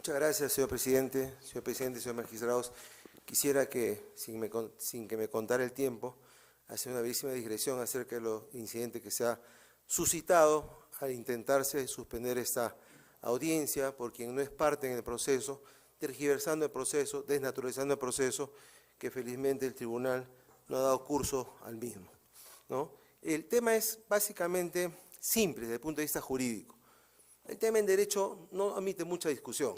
Muchas gracias, señor presidente, señores magistrados. Quisiera que, sin que me contara el tiempo, hacer una brevísima digresión acerca de los incidentes que se ha suscitado al intentarse suspender esta audiencia por quien no es parte en el proceso, tergiversando el proceso, desnaturalizando el proceso, que felizmente el tribunal no ha dado curso al mismo, ¿no? El tema es básicamente simple desde el punto de vista jurídico. El tema en derecho no admite mucha discusión.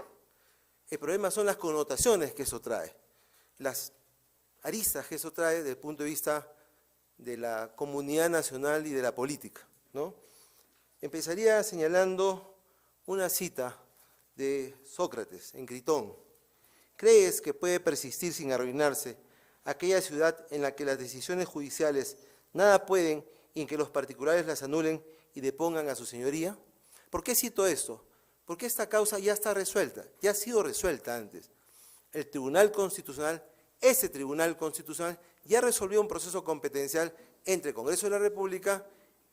El problema son las connotaciones que eso trae, las aristas que eso trae desde el punto de vista de la comunidad nacional y de la política, ¿no? Empezaría señalando una cita de Sócrates en Critón. ¿Crees que puede persistir sin arruinarse aquella ciudad en la que las decisiones judiciales nada pueden y en que los particulares las anulen y depongan a su señoría? ¿Por qué cito esto? Porque esta causa ya está resuelta, ya ha sido resuelta antes. El Tribunal Constitucional, ese Tribunal Constitucional, ya resolvió un proceso competencial entre el Congreso de la República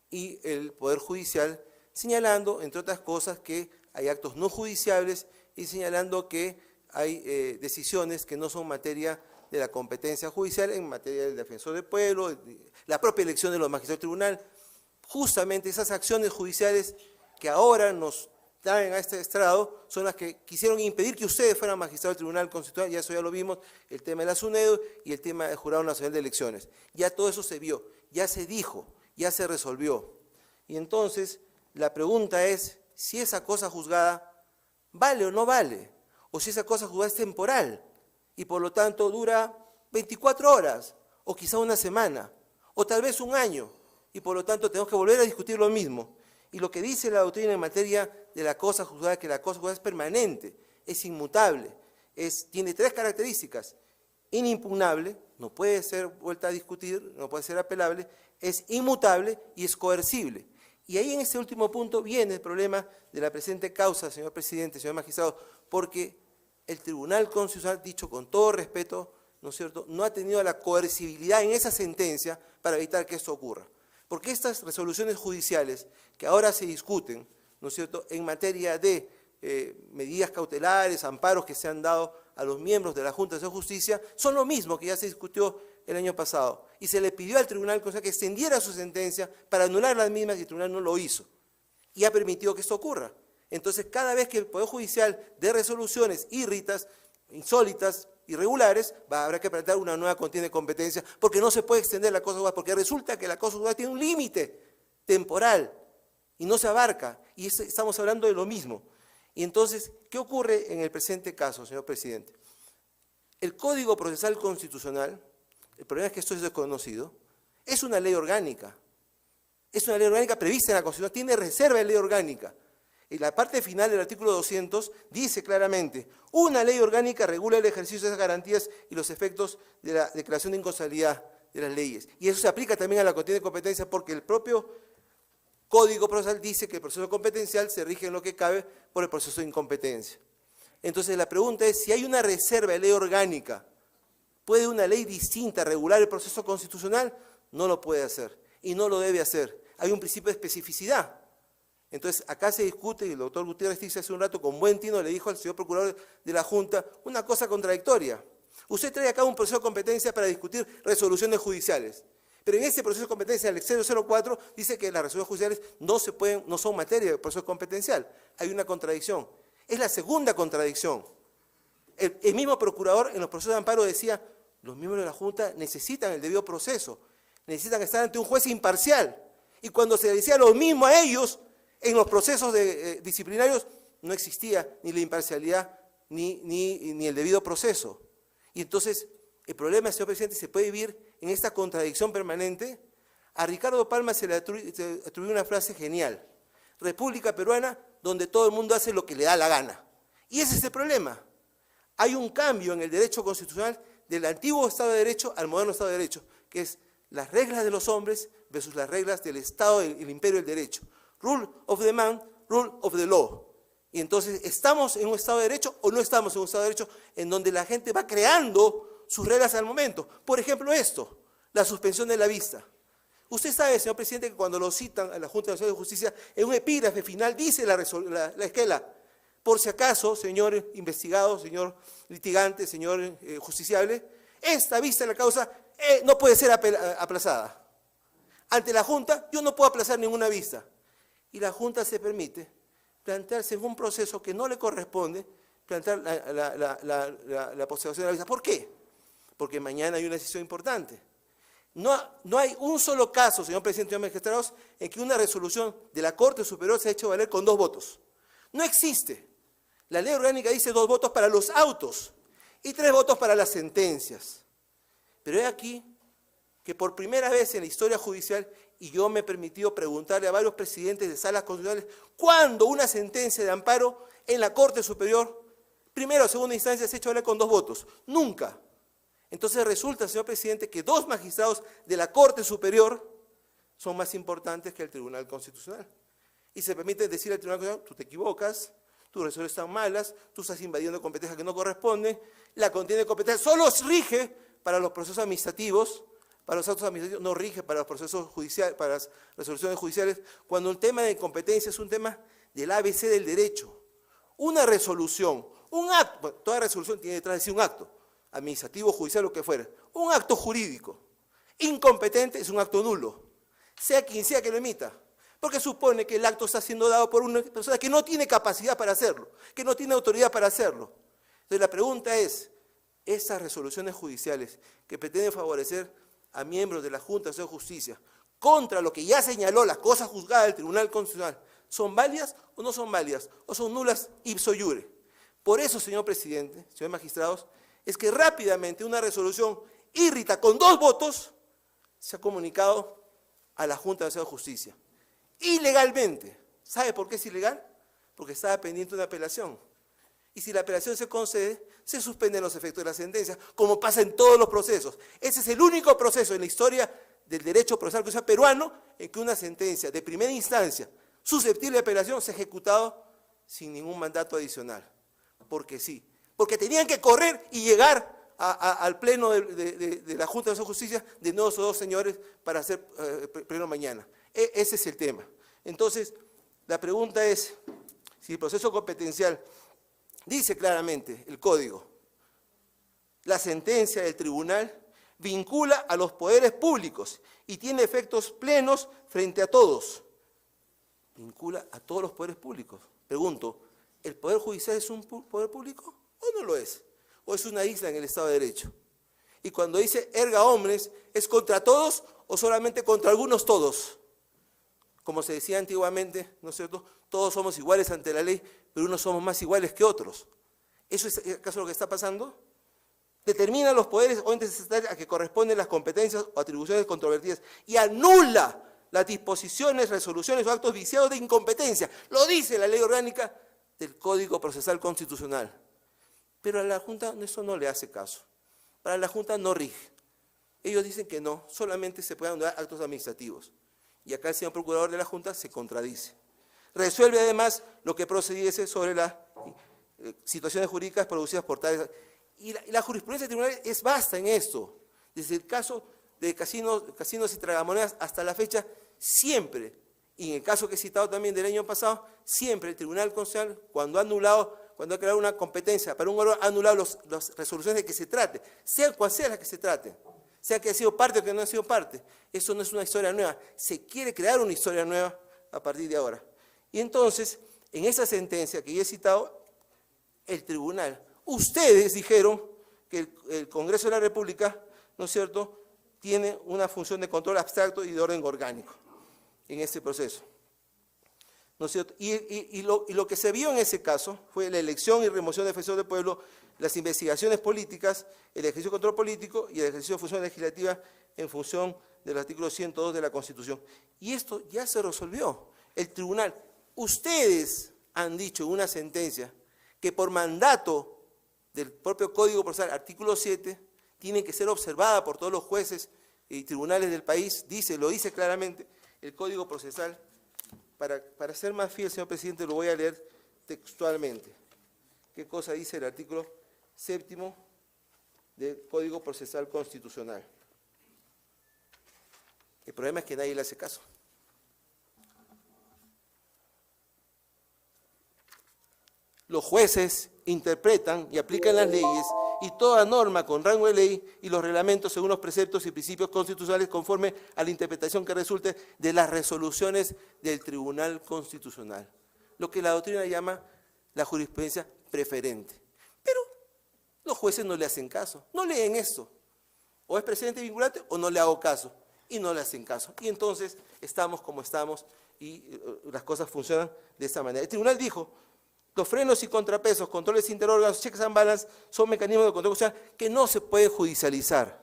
y el Poder Judicial, señalando, entre otras cosas, que hay actos no judiciables y señalando que hay decisiones que no son materia de la competencia judicial en materia del defensor del pueblo, la propia elección de los magistrados del tribunal. Justamente esas acciones judiciales que ahora nos traen a este estrado son las que quisieron impedir que ustedes fueran magistrados del Tribunal Constitucional, ya eso ya lo vimos, el tema de la SUNEDU y el tema del Jurado Nacional de Elecciones. Ya todo eso se vio, ya se dijo, ya se resolvió. Y entonces la pregunta es si esa cosa juzgada vale o no vale, o si esa cosa juzgada es temporal y por lo tanto dura 24 horas, o quizá una semana, o tal vez un año, y por lo tanto tenemos que volver a discutir lo mismo. Y lo que dice la doctrina en materia de la cosa juzgada es que la cosa juzgada es permanente, es inmutable, tiene tres características: inimpugnable, no puede ser vuelta a discutir, no puede ser apelable, es inmutable y es coercible. Y ahí en este último punto viene el problema de la presente causa, señor presidente, señor magistrado, porque el Tribunal Constitucional, dicho con todo respeto, ¿no es cierto?, no ha tenido la coercibilidad en esa sentencia para evitar que esto ocurra. Porque estas resoluciones judiciales que ahora se discuten, ¿no es cierto?, en materia de medidas cautelares, amparos que se han dado a los miembros de la Junta de Justicia, son lo mismo que ya se discutió el año pasado. Y se le pidió al Tribunal Constitucional que extendiera su sentencia para anular las mismas y el Tribunal no lo hizo. Y ha permitido que esto ocurra. Entonces, cada vez que el Poder Judicial dé resoluciones irritas, insólitas, irregulares, habrá que plantear una nueva contienda de competencia, porque no se puede extender la cosa juzgada, porque resulta que la cosa juzgada tiene un límite temporal y no se abarca, y estamos hablando de lo mismo. Y entonces, ¿qué ocurre en el presente caso, señor presidente? El Código Procesal Constitucional, el problema es que esto es desconocido, es una ley orgánica prevista en la Constitución, tiene reserva de ley orgánica. Y la parte final del artículo 200 dice claramente: una ley orgánica regula el ejercicio de esas garantías y los efectos de la declaración de inconstitucionalidad de las leyes. Y eso se aplica también a la contienda de competencia, porque el propio Código Procesal dice que el proceso competencial se rige en lo que cabe por el proceso de incompetencia. Entonces la pregunta es, si hay una reserva de ley orgánica, ¿puede una ley distinta regular el proceso constitucional? No lo puede hacer y no lo debe hacer. Hay un principio de especificidad. Entonces, acá se discute, y el doctor Gutiérrez dice hace un rato, con buen tino le dijo al señor procurador de la Junta una cosa contradictoria. Usted trae acá un proceso de competencia para discutir resoluciones judiciales, pero en ese proceso de competencia, el 004, dice que las resoluciones judiciales no son materia del proceso competencial. Hay una contradicción. Es la segunda contradicción. El mismo procurador en los procesos de amparo decía: los miembros de la Junta necesitan el debido proceso, necesitan estar ante un juez imparcial. Y cuando se decía lo mismo a ellos, en los procesos disciplinarios no existía ni la imparcialidad ni el debido proceso. Y entonces el problema, señor presidente, se puede vivir en esta contradicción permanente. A Ricardo Palma se le atribuyó una frase genial: República Peruana donde todo el mundo hace lo que le da la gana. Y ese es el problema. Hay un cambio en el derecho constitucional del antiguo Estado de Derecho al moderno Estado de Derecho, que es las reglas de los hombres versus las reglas del Estado y el imperio del derecho. Rule of the man, rule of the law. Y entonces, ¿estamos en un Estado de Derecho o no estamos en un Estado de Derecho en donde la gente va creando sus reglas al momento? Por ejemplo, esto, la suspensión de la vista. Usted sabe, señor presidente, que cuando lo citan a la Junta Nacional de Justicia, en un epígrafe final dice la esquela: Por si acaso, señor investigado, señor litigante, señor justiciable, esta vista de la causa no puede ser aplazada. Ante la Junta, yo no puedo aplazar ninguna vista. Y la Junta se permite plantearse en un proceso que no le corresponde plantear la postergación de la vista. ¿Por qué? Porque mañana hay una decisión importante. No hay un solo caso, señor presidente de los magistrados, en que una resolución de la Corte Superior se ha hecho valer con 2 votos. No existe. La ley orgánica dice 2 votos para los autos y 3 votos para las sentencias. Pero he aquí que por primera vez en la historia judicial, y yo me he permitido preguntarle a varios presidentes de salas constitucionales, ¿cuándo una sentencia de amparo en la Corte Superior, primera o segunda instancia, se ha hecho valer con 2 votos? Nunca. Entonces resulta, señor presidente, que 2 magistrados de la Corte Superior son más importantes que el Tribunal Constitucional. Y se permite decir al Tribunal Constitucional, tú te equivocas, tus resoluciones están malas, tú estás invadiendo competencias que no corresponden, la contienda de competencia solo rige para los procesos administrativos, para los actos administrativos, no rige para los procesos judiciales, para las resoluciones judiciales, cuando el tema de competencia es un tema del ABC del derecho. Una resolución, un acto, bueno, toda resolución tiene detrás de sí un acto, administrativo, judicial, lo que fuera, un acto jurídico. Incompetente es un acto nulo, sea quien sea que lo emita, porque supone que el acto está siendo dado por una persona que no tiene capacidad para hacerlo, que no tiene autoridad para hacerlo. Entonces la pregunta es, esas resoluciones judiciales que pretenden favorecer a miembros de la Junta de Justicia contra lo que ya señaló la cosa juzgada del Tribunal Constitucional, ¿son válidas o no son válidas? ¿O son nulas ipso iure? Por eso, señor presidente, señores magistrados, es que rápidamente una resolución írrita con 2 votos se ha comunicado a la Junta de Justicia. Ilegalmente. ¿Sabe por qué es ilegal? Porque estaba pendiente una apelación. Y si la apelación se concede, se suspenden los efectos de la sentencia, como pasa en todos los procesos. Ese es el único proceso en la historia del derecho procesal constitucional peruano en que una sentencia de primera instancia susceptible de apelación se ha ejecutado sin ningún mandato adicional. Porque sí. Porque tenían que correr y llegar al pleno de la Junta de Justicia de nuevo esos 2 señores para hacer pleno mañana. Ese es el tema. Entonces, la pregunta es, si el proceso competencial dice claramente el código, la sentencia del tribunal vincula a los poderes públicos y tiene efectos plenos frente a todos. Vincula a todos los poderes públicos. Pregunto, ¿el Poder Judicial es un poder público o no lo es? ¿O es una isla en el Estado de Derecho? Y cuando dice erga omnes, ¿es contra todos o solamente contra algunos todos? Como se decía antiguamente, ¿no es cierto? Todos somos iguales ante la ley, pero unos somos más iguales que otros. ¿Eso es acaso lo que está pasando? Determina los poderes o entes estatales a que corresponden las competencias o atribuciones controvertidas y anula las disposiciones, resoluciones o actos viciados de incompetencia. Lo dice la ley orgánica del Código Procesal Constitucional. Pero a la Junta eso no le hace caso. Para la Junta no rige. Ellos dicen que no, solamente se pueden anular actos administrativos. Y acá el señor Procurador de la Junta se contradice. Resuelve además lo que procediese sobre las situaciones jurídicas producidas por tales. Y la jurisprudencia tribunal es vasta en esto. Desde el caso de casinos y tragamonedas hasta la fecha, siempre, y en el caso que he citado también del año pasado, siempre el Tribunal Constitucional, cuando ha creado una competencia para un órgano, ha anulado las resoluciones de que se trate, sea cual sea la que se trate, sea que ha sido parte o que no ha sido parte. Eso no es una historia nueva, se quiere crear una historia nueva a partir de ahora. Y entonces, en esa sentencia que yo he citado, el tribunal, ustedes dijeron que el Congreso de la República, ¿no es cierto?, tiene una función de control abstracto y de orden orgánico en este proceso, ¿no es cierto? Y lo que se vio en ese caso fue la elección y remoción de defensor del pueblo, las investigaciones políticas, el ejercicio de control político y el ejercicio de función legislativa en función del artículo 102 de la Constitución. Y esto ya se resolvió. El tribunal, ustedes han dicho en una sentencia que por mandato del propio Código Procesal, artículo 7, tiene que ser observada por todos los jueces y tribunales del país, lo dice claramente el Código Procesal. Para ser más fiel, señor presidente, lo voy a leer textualmente. ¿Qué cosa dice el artículo 7º del Código Procesal Constitucional? El problema es que nadie le hace caso. Los jueces interpretan y aplican las leyes y toda norma con rango de ley y los reglamentos según los preceptos y principios constitucionales conforme a la interpretación que resulte de las resoluciones del Tribunal Constitucional, lo que la doctrina llama la jurisprudencia preferente. Pero los jueces no le hacen caso, no leen esto. O es precedente vinculante o no le hago caso, y no le hacen caso. Y entonces estamos como estamos y las cosas funcionan de esta manera. El tribunal dijo: los frenos y contrapesos, controles interórganos, checks and balance son mecanismos de control constitucional que no se pueden judicializar.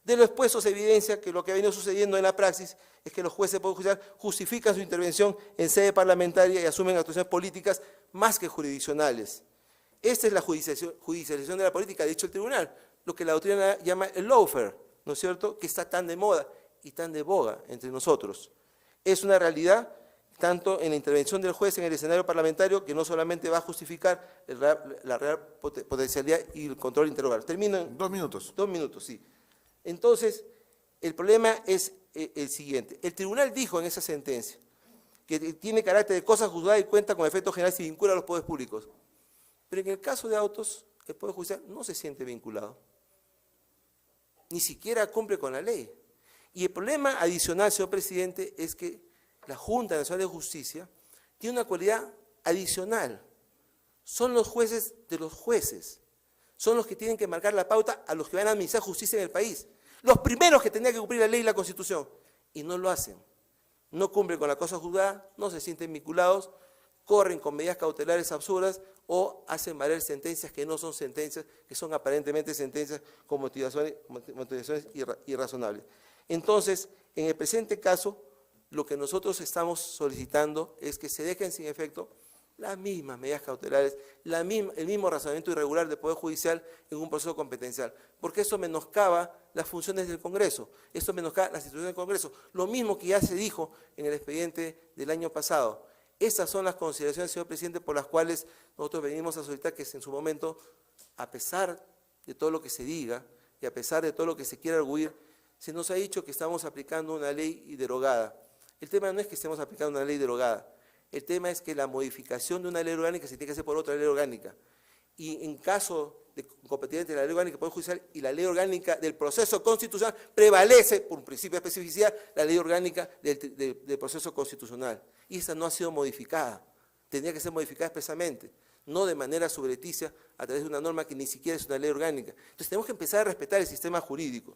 De lo expuesto se evidencia que lo que ha venido sucediendo en la praxis es que los jueces del Poder Judicial justifican su intervención en sede parlamentaria y asumen actuaciones políticas más que jurisdiccionales. Esta es la judicialización de la política, ha dicho el tribunal, lo que la doctrina llama el lawfare, ¿no es cierto?, que está tan de moda y tan de boga entre nosotros. Es una realidad tanto en la intervención del juez en el escenario parlamentario, que no solamente va a justificar la real potencialidad y el control interrogatorio. Termino en 2 minutos. 2 minutos, sí. Entonces, el problema es el siguiente. El tribunal dijo en esa sentencia que tiene carácter de cosa juzgada y cuenta con efectos generales y vincula a los poderes públicos. Pero en el caso de autos, el Poder Judicial no se siente vinculado. Ni siquiera cumple con la ley. Y el problema adicional, señor presidente, es que la Junta Nacional de Justicia tiene una cualidad adicional. Son los jueces de los jueces. Son los que tienen que marcar la pauta a los que van a administrar justicia en el país. Los primeros que tendrían que cumplir la ley y la Constitución. Y no lo hacen. No cumplen con la cosa juzgada, no se sienten vinculados, corren con medidas cautelares absurdas o hacen valer sentencias que no son sentencias, que son aparentemente sentencias con motivaciones irrazonables. Entonces, en el presente caso, lo que nosotros estamos solicitando es que se dejen sin efecto las mismas medidas cautelares, el mismo razonamiento irregular del Poder Judicial en un proceso competencial, porque eso menoscaba las funciones del Congreso, eso menoscaba las instituciones del Congreso, lo mismo que ya se dijo en el expediente del año pasado. Esas son las consideraciones, señor presidente, por las cuales nosotros venimos a solicitar que en su momento, a pesar de todo lo que se diga y a pesar de todo lo que se quiera arguir, se nos ha dicho que estamos aplicando una ley derogada. El tema no es que estemos aplicando una ley derogada, el tema es que la modificación de una ley orgánica se tiene que hacer por otra ley orgánica. Y en caso de competir entre la ley orgánica del Poder Judicial y la ley orgánica del proceso constitucional, prevalece, por un principio de especificidad, la ley orgánica del proceso constitucional. Y esa no ha sido modificada, tendría que ser modificada expresamente, no de manera subrepticia a través de una norma que ni siquiera es una ley orgánica. Entonces tenemos que empezar a respetar el sistema jurídico.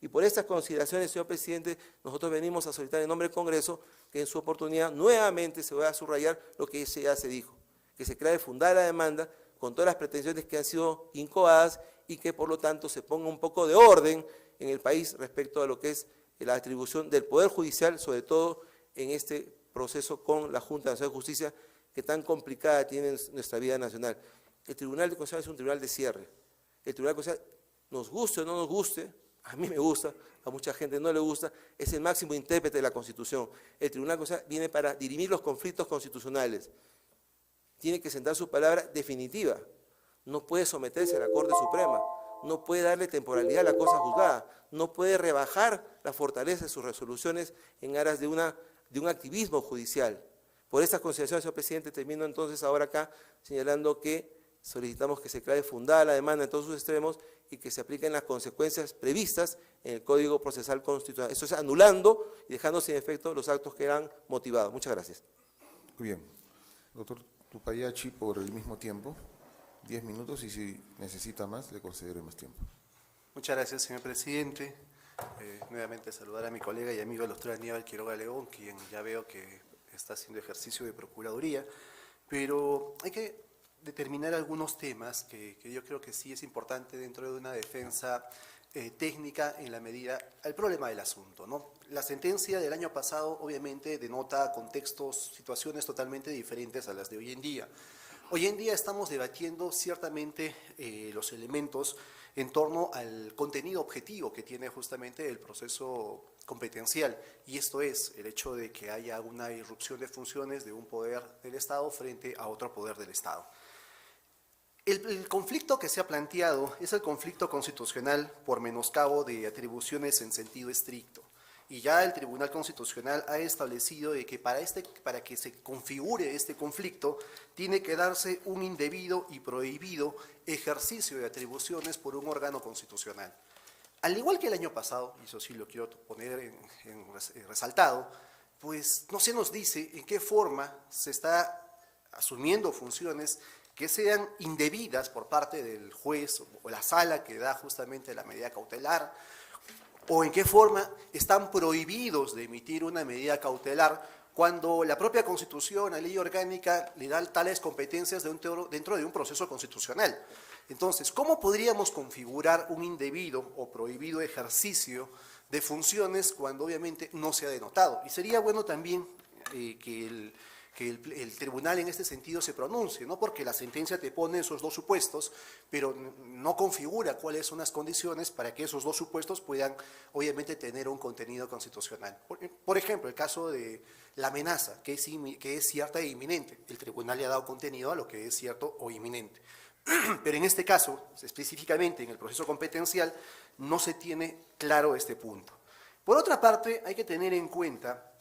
Y por estas consideraciones, señor presidente, nosotros venimos a solicitar en nombre del Congreso que en su oportunidad nuevamente se vaya a subrayar lo que ya se dijo, que se crea fundada la demanda con todas las pretensiones que han sido incoadas y que por lo tanto se ponga un poco de orden en el país respecto a lo que es la atribución del Poder Judicial, sobre todo en este proceso con la Junta Nacional de Justicia, que tan complicada tiene nuestra vida nacional. El Tribunal de Constitución es un tribunal de cierre. El Tribunal de Constitución, nos guste o no nos guste, a mí me gusta, a mucha gente no le gusta, es el máximo intérprete de la Constitución. El Tribunal de Constitución viene para dirimir los conflictos constitucionales. Tiene que sentar su palabra definitiva. No puede someterse a la Corte Suprema, no puede darle temporalidad a la cosa juzgada, no puede rebajar la fortaleza de sus resoluciones en aras de un activismo judicial. Por estas consideraciones, señor presidente, termino entonces ahora acá señalando que solicitamos que se declare fundada la demanda en todos sus extremos y que se apliquen las consecuencias previstas en el Código Procesal Constitucional. Esto es anulando y dejando sin efecto los actos que eran motivados. Muchas gracias. Muy bien. Doctor Tupayachi, por el mismo tiempo, 10 minutos y si necesita más, le concederé más tiempo. Muchas gracias, señor presidente. Nuevamente saludar a mi colega y amigo el doctor Aníbal Quiroga León, quien ya veo que está haciendo ejercicio de procuraduría, pero hay que determinar algunos temas que yo creo que sí es importante dentro de una defensa técnica en la medida al problema del asunto, ¿no? La sentencia del año pasado obviamente denota contextos, situaciones totalmente diferentes a las de hoy en día. Hoy en día estamos debatiendo ciertamente los elementos en torno al contenido objetivo que tiene justamente el proceso competencial, y esto es el hecho de que haya una irrupción de funciones de un poder del Estado frente a otro poder del Estado. El conflicto que se ha planteado es el conflicto constitucional por menoscabo de atribuciones en sentido estricto. y ya el Tribunal Constitucional ha establecido de que para que se configure este conflicto tiene que darse un indebido y prohibido ejercicio de atribuciones por un órgano constitucional. Al igual que el año pasado, y eso sí lo quiero poner en resaltado, pues no se nos dice en qué forma se está asumiendo funciones que sean indebidas por parte del juez o la sala que da justamente la medida cautelar, o en qué forma están prohibidos de emitir una medida cautelar cuando la propia Constitución, la ley orgánica, le da tales competencias dentro de un proceso constitucional. Entonces, ¿cómo podríamos configurar un indebido o prohibido ejercicio de funciones cuando obviamente no se ha denotado? Y sería bueno también que el tribunal en este sentido se pronuncie, ¿no? Porque la sentencia te pone esos dos supuestos, pero no configura cuáles son las condiciones para que esos dos supuestos puedan obviamente tener un contenido constitucional. Por ejemplo, el caso de la amenaza, que es cierta e inminente. El tribunal le ha dado contenido a lo que es cierto o inminente. Pero en este caso, específicamente en el proceso competencial, no se tiene claro este punto. Por otra parte, hay que tener en cuenta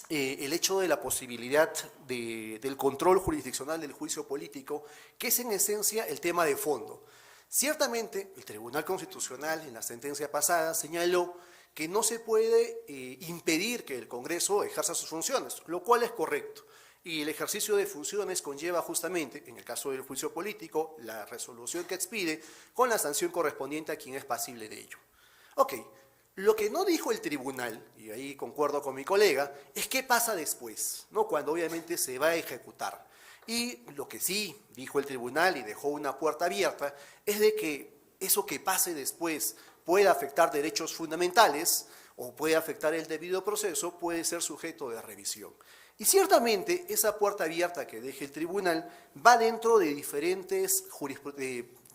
el hecho de la posibilidad del control jurisdiccional del juicio político, que es en esencia el tema de fondo. Ciertamente, el Tribunal Constitucional en la sentencia pasada señaló que no se puede impedir que el Congreso ejerza sus funciones, lo cual es correcto. Y el ejercicio de funciones conlleva justamente, en el caso del juicio político, la resolución que expide con la sanción correspondiente a quien es pasible de ello. Ok. Lo que no dijo el tribunal, y ahí concuerdo con mi colega, es qué pasa después, ¿no? Cuando obviamente se va a ejecutar. Y lo que sí dijo el tribunal y dejó una puerta abierta es de que eso que pase después puede afectar derechos fundamentales o puede afectar el debido proceso, puede ser sujeto de revisión. Y ciertamente esa puerta abierta que deje el tribunal va dentro de diferentes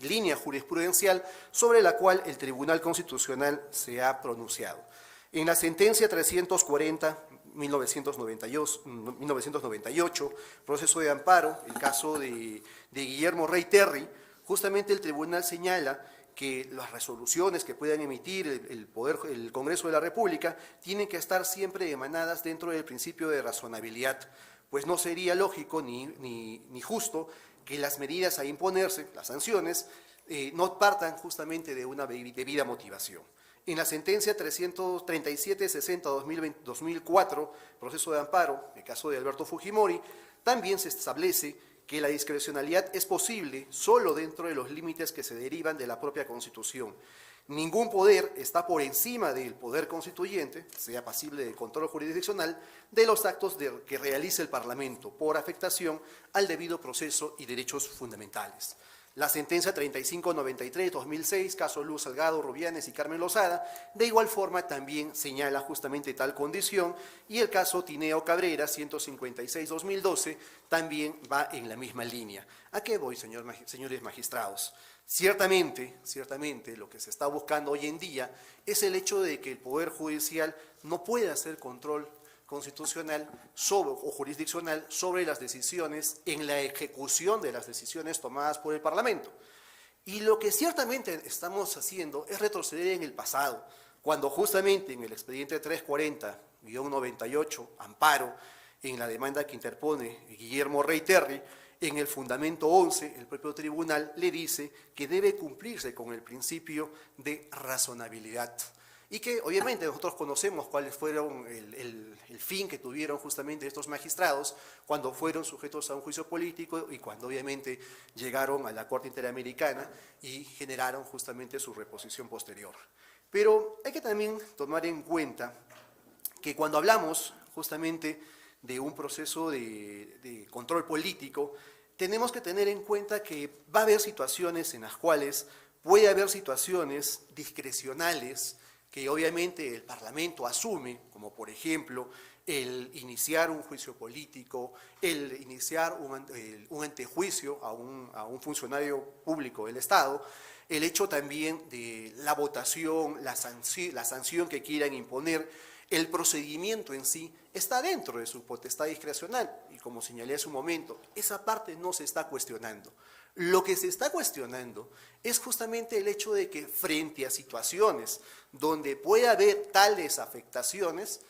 línea jurisprudencial sobre la cual el Tribunal Constitucional se ha pronunciado. En la sentencia 340-1998, proceso de amparo, el caso de Guillermo Rey Terry, justamente el tribunal señala que las resoluciones que puedan emitir el Congreso de la República tienen que estar siempre emanadas dentro del principio de razonabilidad, pues no sería lógico ni justo que las medidas a imponerse, las sanciones, no partan justamente de una debida motivación. En la sentencia 337-60-2004, proceso de amparo, el caso de Alberto Fujimori, también se establece que la discrecionalidad es posible solo dentro de los límites que se derivan de la propia Constitución. Ningún poder está por encima del poder constituyente, sea pasible de control jurisdiccional, de los actos que realice el Parlamento por afectación al debido proceso y derechos fundamentales. La sentencia 3593-2006, caso Luz Salgado, Rubianes y Carmen Lozada, de igual forma también señala justamente tal condición, y el caso Tineo Cabrera, 156-2012, también va en la misma línea. ¿A qué voy, señores magistrados? Ciertamente, lo que se está buscando hoy en día es el hecho de que el Poder Judicial no pueda hacer control constitucional o jurisdiccional sobre las decisiones en la ejecución de las decisiones tomadas por el Parlamento. Y lo que ciertamente estamos haciendo es retroceder en el pasado, cuando justamente en el expediente 340-98, amparo, en la demanda que interpone Guillermo Rey Terry, en el fundamento 11, el propio tribunal le dice que debe cumplirse con el principio de razonabilidad. Y que obviamente nosotros conocemos cuáles fueron el fin que tuvieron justamente estos magistrados cuando fueron sujetos a un juicio político y cuando obviamente llegaron a la Corte Interamericana y generaron justamente su reposición posterior. Pero hay que también tomar en cuenta que cuando hablamos justamente de un proceso de control político, tenemos que tener en cuenta que va a haber situaciones en las cuales puede haber situaciones discrecionales que obviamente el Parlamento asume, como por ejemplo el iniciar un juicio político, el iniciar un antejuicio a un funcionario público del Estado, el hecho también de la votación, la sanción que quieran imponer, el procedimiento en sí está dentro de su potestad discrecional y como señalé hace un momento, esa parte no se está cuestionando. Lo que se está cuestionando es justamente el hecho de que frente a situaciones donde puede haber tales afectaciones,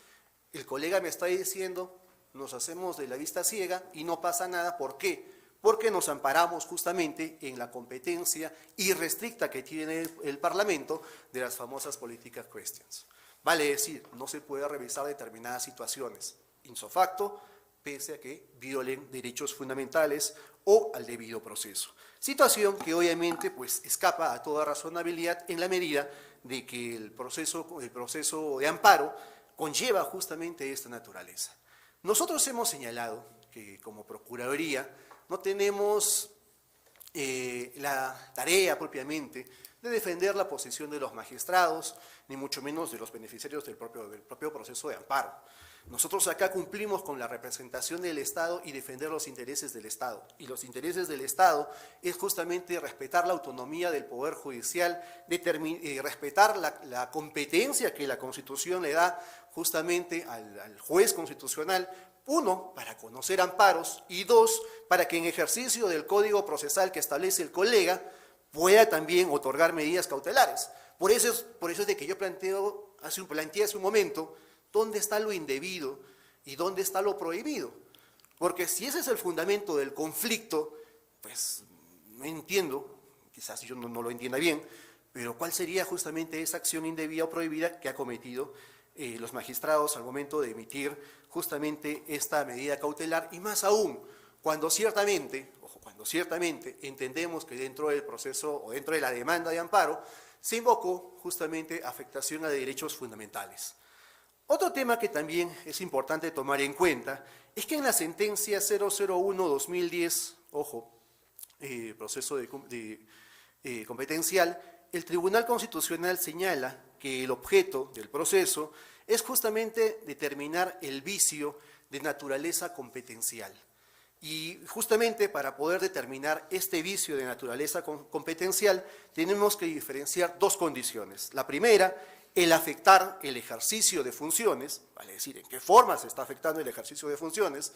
el colega me está diciendo, nos hacemos de la vista ciega y no pasa nada. ¿Por qué? Porque nos amparamos justamente en la competencia irrestricta que tiene el Parlamento de las famosas political questions. Vale decir, no se puede revisar determinadas situaciones ipso facto, pese a que violen derechos fundamentales o al debido proceso. Situación que obviamente pues, escapa a toda razonabilidad en la medida de que el proceso de amparo conlleva justamente esta naturaleza. Nosotros hemos señalado que como Procuraduría no tenemos la tarea propiamente de defender la posición de los magistrados, ni mucho menos de los beneficiarios del propio proceso de amparo. Nosotros acá cumplimos con la representación del Estado y defender los intereses del Estado. Y los intereses del Estado es justamente respetar la autonomía del Poder Judicial, respetar la competencia que la Constitución le da justamente al juez constitucional, uno, para conocer amparos, y dos, para que en ejercicio del Código Procesal que establece el colega, pueda también otorgar medidas cautelares. Por eso es de que yo planteé hace un momento, ¿dónde está lo indebido y dónde está lo prohibido? Porque si ese es el fundamento del conflicto, pues no entiendo, quizás yo no lo entienda bien, pero ¿cuál sería justamente esa acción indebida o prohibida que ha cometido los magistrados al momento de emitir justamente esta medida cautelar? Y más aún, cuando ciertamente entendemos que dentro del proceso o dentro de la demanda de amparo se invocó justamente afectación a derechos fundamentales. Otro tema que también es importante tomar en cuenta es que en la sentencia 001-2010, proceso competencial, el Tribunal Constitucional señala que el objeto del proceso es justamente determinar el vicio de naturaleza competencial. Y justamente para poder determinar este vicio de naturaleza competencial tenemos que diferenciar dos condiciones. La primera, el afectar el ejercicio de funciones, vale decir, en qué forma se está afectando el ejercicio de funciones.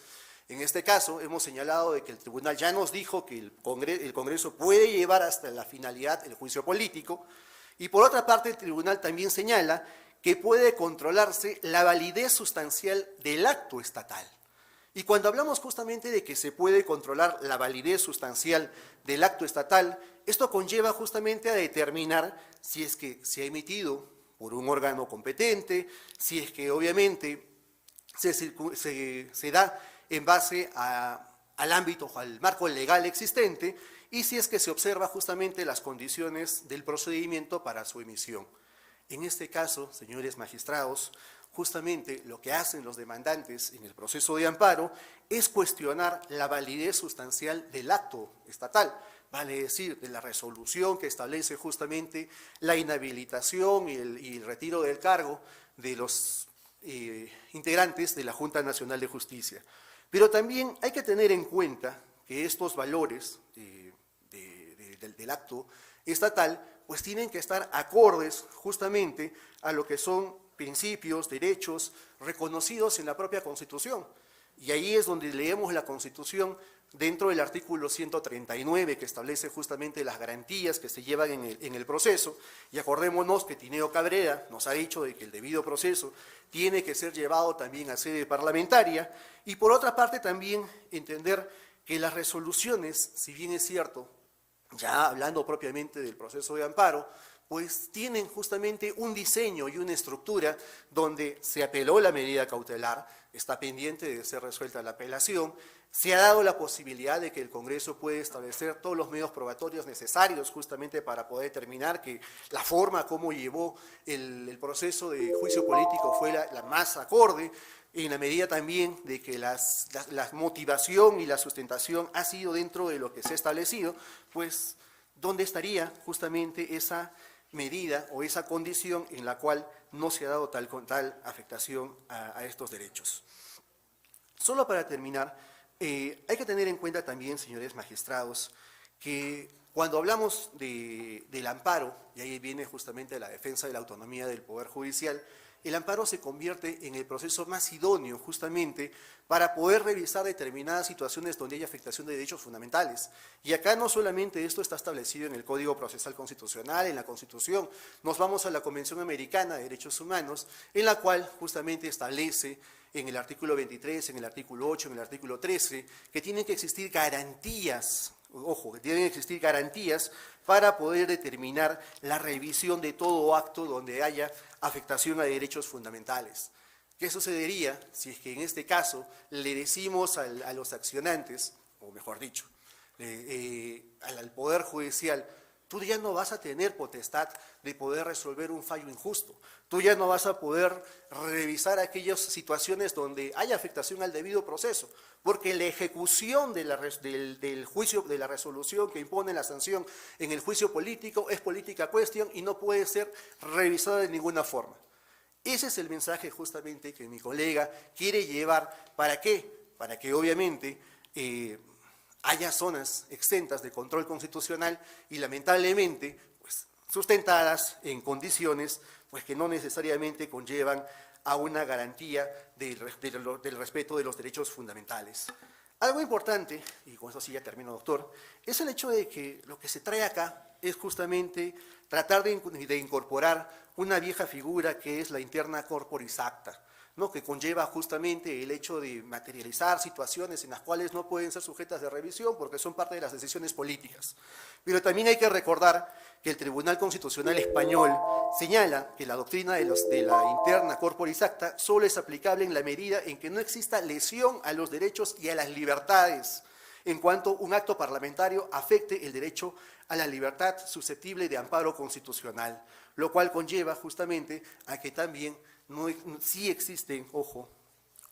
En este caso hemos señalado de que el tribunal ya nos dijo que el Congreso puede llevar hasta la finalidad el juicio político, y por otra parte el tribunal también señala que puede controlarse la validez sustancial del acto estatal. Y cuando hablamos justamente de que se puede controlar la validez sustancial del acto estatal, esto conlleva justamente a determinar si es que se ha emitido por un órgano competente, si es que obviamente se da en base al ámbito, al marco legal existente, y si es que se observa justamente las condiciones del procedimiento para su emisión. En este caso, señores magistrados, justamente lo que hacen los demandantes en el proceso de amparo es cuestionar la validez sustancial del acto estatal, vale decir, de la resolución que establece justamente la inhabilitación y el retiro del cargo de los integrantes de la Junta Nacional de Justicia. Pero también hay que tener en cuenta que estos valores del acto estatal pues tienen que estar acordes justamente a lo que son principios, derechos reconocidos en la propia Constitución. Y ahí es donde leemos la Constitución dentro del artículo 139 que establece justamente las garantías que se llevan en el proceso. Y acordémonos que Tineo Cabrera nos ha dicho de que el debido proceso tiene que ser llevado también a sede parlamentaria. Y por otra parte también entender que las resoluciones, si bien es cierto, ya hablando propiamente del proceso de amparo, pues tienen justamente un diseño y una estructura donde se apeló la medida cautelar, está pendiente de ser resuelta la apelación, se ha dado la posibilidad de que el Congreso puede establecer todos los medios probatorios necesarios justamente para poder determinar que la forma como llevó el proceso de juicio político fue la más acorde, en la medida también de que la motivación y la sustentación ha sido dentro de lo que se ha establecido, pues ¿dónde estaría justamente esa medida o esa condición en la cual no se ha dado tal afectación a estos derechos? Solo para terminar, hay que tener en cuenta también, señores magistrados, que cuando hablamos del amparo, y ahí viene justamente la defensa de la autonomía del Poder Judicial, el amparo se convierte en el proceso más idóneo justamente para poder revisar determinadas situaciones donde hay afectación de derechos fundamentales. Y acá no solamente esto está establecido en el Código Procesal Constitucional, en la Constitución, nos vamos a la Convención Americana de Derechos Humanos, en la cual justamente establece en el artículo 23, en el artículo 8, en el artículo 13, que tienen que existir garantías, ojo, que tienen que existir garantías para poder determinar la revisión de todo acto donde haya afectación a derechos fundamentales. ¿Qué sucedería si es que en este caso le decimos a los accionantes, o mejor dicho, al Poder Judicial, tú ya no vas a tener potestad de poder resolver un fallo injusto, tú ya no vas a poder revisar aquellas situaciones donde hay afectación al debido proceso, porque la ejecución del juicio, de la resolución que impone la sanción en el juicio político es política cuestión y no puede ser revisada de ninguna forma. Ese es el mensaje justamente que mi colega quiere llevar. ¿Para qué? Para que obviamente haya zonas exentas de control constitucional y lamentablemente pues, sustentadas en condiciones pues, que no necesariamente conllevan a una garantía del respeto de los derechos fundamentales. Algo importante, y con eso sí ya termino, doctor, es el hecho de que lo que se trae acá es justamente tratar de incorporar una vieja figura que es la interna corporis acta, ¿no? Que conlleva justamente el hecho de materializar situaciones en las cuales no pueden ser sujetas de revisión porque son parte de las decisiones políticas. Pero también hay que recordar que el Tribunal Constitucional Español señala que la doctrina de la interna corporis acta solo es aplicable en la medida en que no exista lesión a los derechos y a las libertades, en cuanto un acto parlamentario afecte el derecho a la libertad susceptible de amparo constitucional, lo cual conlleva justamente a que también sí existen, ojo,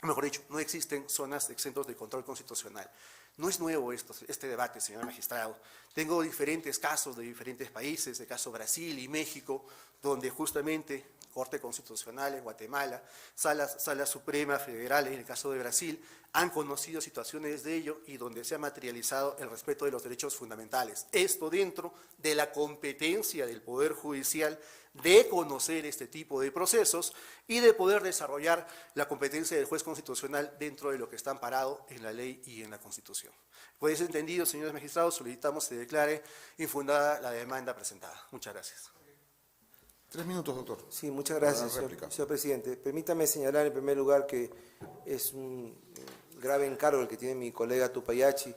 mejor dicho, no existen zonas exentos de control constitucional. No es nuevo este debate, señor magistrado. Tengo diferentes casos de diferentes países, el caso Brasil y México, donde justamente Corte Constitucional en Guatemala, Sala Suprema Federal en el caso de Brasil, han conocido situaciones de ello y donde se ha materializado el respeto de los derechos fundamentales. Esto dentro de la competencia del Poder Judicial de conocer este tipo de procesos y de poder desarrollar la competencia del juez constitucional dentro de lo que está amparado en la ley y en la Constitución. Por ese entendido, señores magistrados, solicitamos se declare infundada la demanda presentada. Muchas gracias. 3 minutos, doctor. Sí, muchas gracias, señor presidente. Permítame señalar en primer lugar que es un grave encargo el que tiene mi colega Tupayachi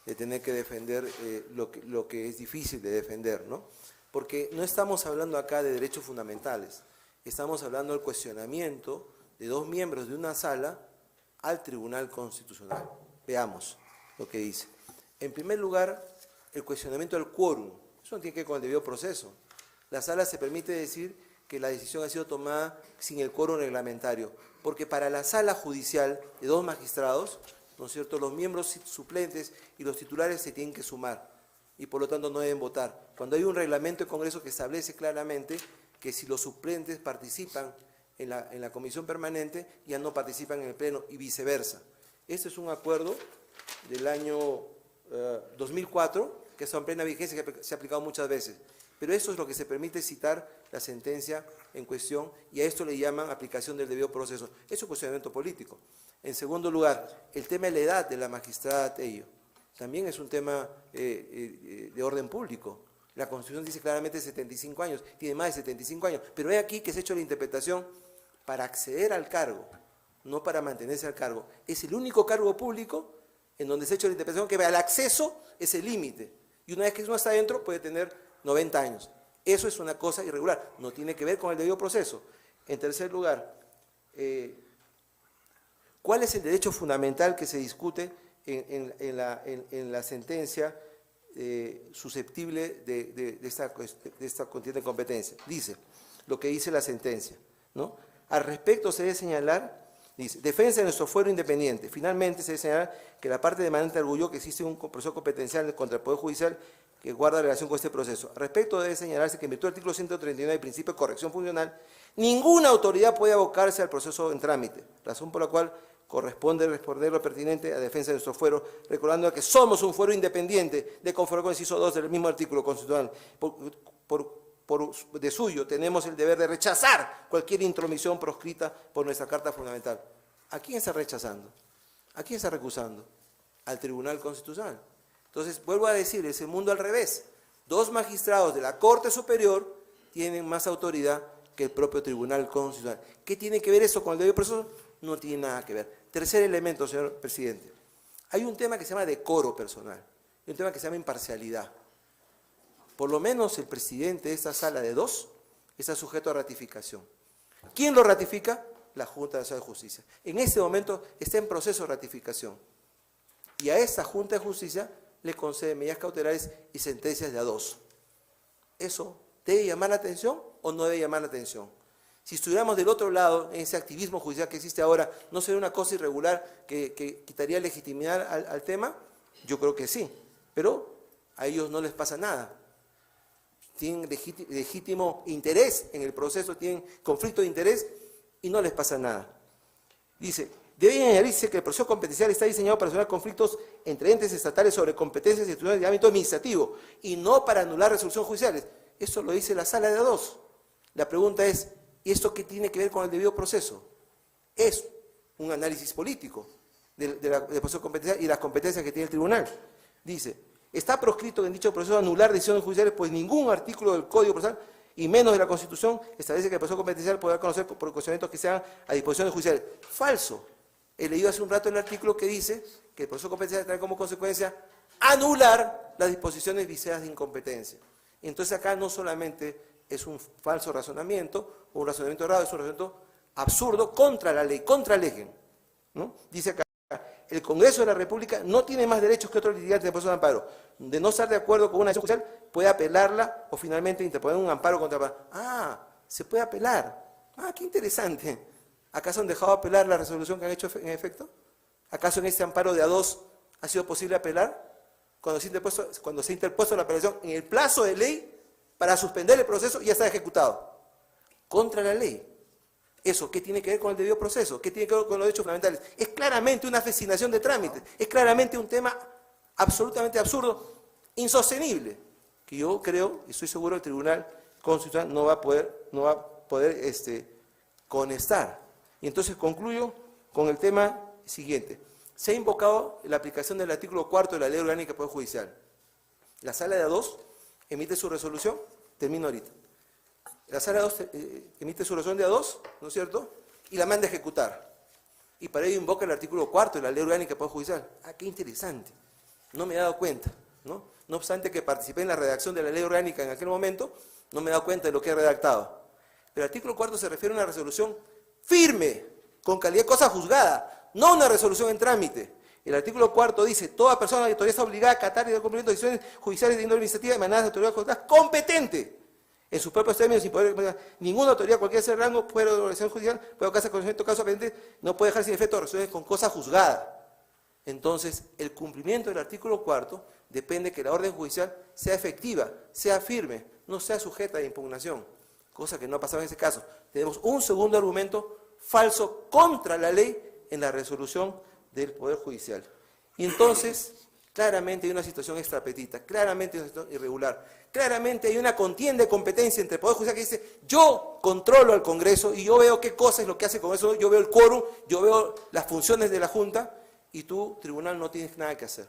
de tener que defender lo que es difícil de defender, ¿no? Porque no estamos hablando acá de derechos fundamentales, estamos hablando del cuestionamiento de 2 miembros de una sala al Tribunal Constitucional. Veamos lo que dice. En primer lugar, el cuestionamiento del quórum. Eso no tiene que ver con el debido proceso. La sala se permite decir que la decisión ha sido tomada sin el quórum reglamentario, porque para la sala judicial de 2 magistrados, ¿no es cierto?, los miembros suplentes y los titulares se tienen que sumar y por lo tanto no deben votar. Cuando hay un reglamento del Congreso que establece claramente que si los suplentes participan en la comisión permanente, ya no participan en el pleno y viceversa. Este es un acuerdo del año 2004, que está en plena vigencia, que se ha aplicado muchas veces. Pero eso es lo que se permite citar la sentencia en cuestión y a esto le llaman aplicación del debido proceso. Eso es un cuestionamiento político. En segundo lugar, el tema de la edad de la magistrada Tello también es un tema de orden público. La Constitución dice claramente 75 años, tiene más de 75 años, pero he aquí que se ha hecho la interpretación para acceder al cargo, no para mantenerse al cargo. Es el único cargo público en donde se ha hecho la interpretación que al acceso es el límite. Y una vez que uno está adentro puede tener 90 años. Eso es una cosa irregular, no tiene que ver con el debido proceso. En tercer lugar, ¿cuál es el derecho fundamental que se discute en la sentencia susceptible de esta contienda de competencia? Dice, lo que dice la sentencia, ¿no? Al respecto se debe señalar, dice, defensa de nuestro fuero independiente. Finalmente se debe señalar que la parte demandante arguyó que existe un proceso competencial contra el Poder Judicial que guarda relación con este proceso. Al respecto debe señalarse que en virtud del artículo 139 del principio de corrección funcional, ninguna autoridad puede abocarse al proceso en trámite, razón por la cual corresponde responder lo pertinente a defensa de nuestro fuero, recordando que somos un fuero independiente, de conforme con el inciso 2 del mismo artículo constitucional, de suyo tenemos el deber de rechazar cualquier intromisión proscrita por nuestra Carta Fundamental. ¿A quién está rechazando? ¿A quién está recusando? Al Tribunal Constitucional. Entonces, vuelvo a decir, es el mundo al revés. 2 magistrados de la Corte Superior tienen más autoridad que el propio Tribunal Constitucional. ¿Qué tiene que ver eso con el debido proceso? No tiene nada que ver. Tercer elemento, señor presidente. Hay un tema que se llama decoro personal, y un tema que se llama imparcialidad. Por lo menos el presidente de esta sala de 2 está sujeto a ratificación. ¿Quién lo ratifica? La Junta Nacional de Justicia. En este momento está en proceso de ratificación. Y a esta Junta de Justicia le concede medidas cautelares y sentencias de A2. ¿Eso debe llamar la atención o no debe llamar la atención? Si estuviéramos del otro lado, en ese activismo judicial que existe ahora, ¿no sería una cosa irregular que quitaría legitimidad al tema? Yo creo que sí, pero a ellos no les pasa nada. Tienen legítimo interés en el proceso, tienen conflicto de interés y no les pasa nada. Dice, debe añadirse que el proceso competencial está diseñado para resolver conflictos entre entes estatales sobre competencias institucionales de ámbito administrativo y no para anular resoluciones judiciales. Eso lo dice la sala de A2. La pregunta es, ¿y esto qué tiene que ver con el debido proceso? Es un análisis político del proceso competencial y las competencias que tiene el tribunal. Dice, está proscrito en dicho proceso anular decisiones judiciales, pues ningún artículo del Código Procesal y menos de la Constitución establece que el proceso competencial podrá conocer por procedimientos que sean a disposiciones judiciales. Falso. He leído hace un rato el artículo que dice que el proceso competencial trae como consecuencia anular las disposiciones viceras de incompetencia. Entonces acá no solamente es un falso razonamiento, o un razonamiento errado, es un razonamiento absurdo contra la ley, contra el eje, ¿no? Dice acá, el Congreso de la República no tiene más derechos que otros litigantes de proceso de amparo. De no estar de acuerdo con una decisión judicial, puede apelarla o finalmente interponer un amparo contra la... Ah, se puede apelar. Ah, qué interesante. ¿Acaso han dejado apelar la resolución que han hecho en efecto? ¿Acaso en este amparo de A2 ha sido posible apelar? Cuando se ha interpuesto la apelación en el plazo de ley para suspender el proceso, ya está ejecutado. Contra la ley. ¿Eso qué tiene que ver con el debido proceso? ¿Qué tiene que ver con los derechos fundamentales? Es claramente una fascinación de trámites. Es claramente un tema absolutamente absurdo, insostenible, que yo creo, y estoy seguro, el Tribunal Constitucional no va a poder conestar. Y entonces concluyo con el tema siguiente. Se ha invocado la aplicación del artículo 4 de la Ley Orgánica del Poder Judicial. La Sala de A2 emite su resolución, termino ahorita. La Sala de A2 emite su resolución de A2, ¿no es cierto? Y la manda a ejecutar. Y para ello invoca el artículo 4 de la Ley Orgánica del Poder Judicial. Ah, qué interesante. No me he dado cuenta, ¿no? No obstante que participé en la redacción de la Ley Orgánica en aquel momento, no me he dado cuenta de lo que he redactado. Pero el artículo 4 se refiere a una resolución firme, con calidad de cosa juzgada, no una resolución en trámite. El artículo 4 dice, toda persona de autoridad está obligada a acatar y dar cumplimiento de decisiones judiciales de índole administrativa emanadas de autoridad judicial competente. En sus propios términos, sin poder, ninguna autoridad, cualquier sea el rango, fuera de la organización judicial, puede ocasionar conocimiento de caso pendiente, no puede dejar sin efecto resoluciones con cosa juzgada. Entonces, el cumplimiento del artículo 4 depende de que la orden judicial sea efectiva, sea firme, no sea sujeta a impugnación, cosa que no ha pasado en ese caso. Tenemos un segundo argumento falso contra la ley en la resolución del Poder Judicial. Y entonces, claramente hay una situación extrapetita, claramente hay una situación irregular, claramente hay una contienda de competencia entre el Poder Judicial que dice, yo controlo al Congreso y yo veo qué cosa es lo que hace el Congreso, yo veo el quórum, yo veo las funciones de la Junta y tú, tribunal, no tienes nada que hacer.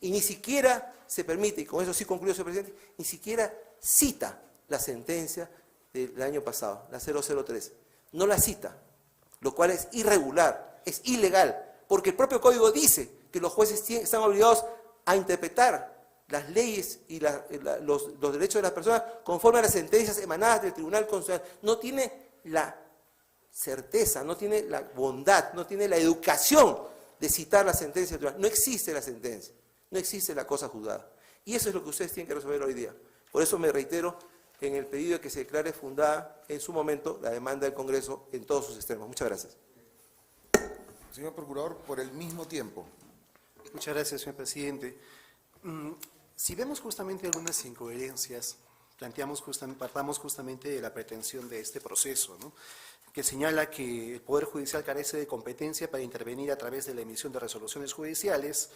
Y ni siquiera se permite, y con eso sí concluyo, señor presidente, ni siquiera cita la sentencia del año pasado, la 003. No la cita, lo cual es irregular, es ilegal, porque el propio Código dice que los jueces están obligados a interpretar las leyes y los derechos de las personas conforme a las sentencias emanadas del Tribunal Constitucional. No tiene la certeza, no tiene la bondad, no tiene la educación de citar la sentencia del Tribunal. No existe la sentencia, no existe la cosa juzgada. Y eso es lo que ustedes tienen que resolver hoy día. Por eso me reitero en el pedido de que se declare fundada en su momento la demanda del Congreso en todos sus extremos. Muchas gracias. Señor Procurador, por el mismo tiempo. Muchas gracias, señor presidente. Si vemos justamente algunas incoherencias, partamos justamente de la pretensión de este proceso, ¿no?, que señala que el Poder Judicial carece de competencia para intervenir a través de la emisión de resoluciones judiciales.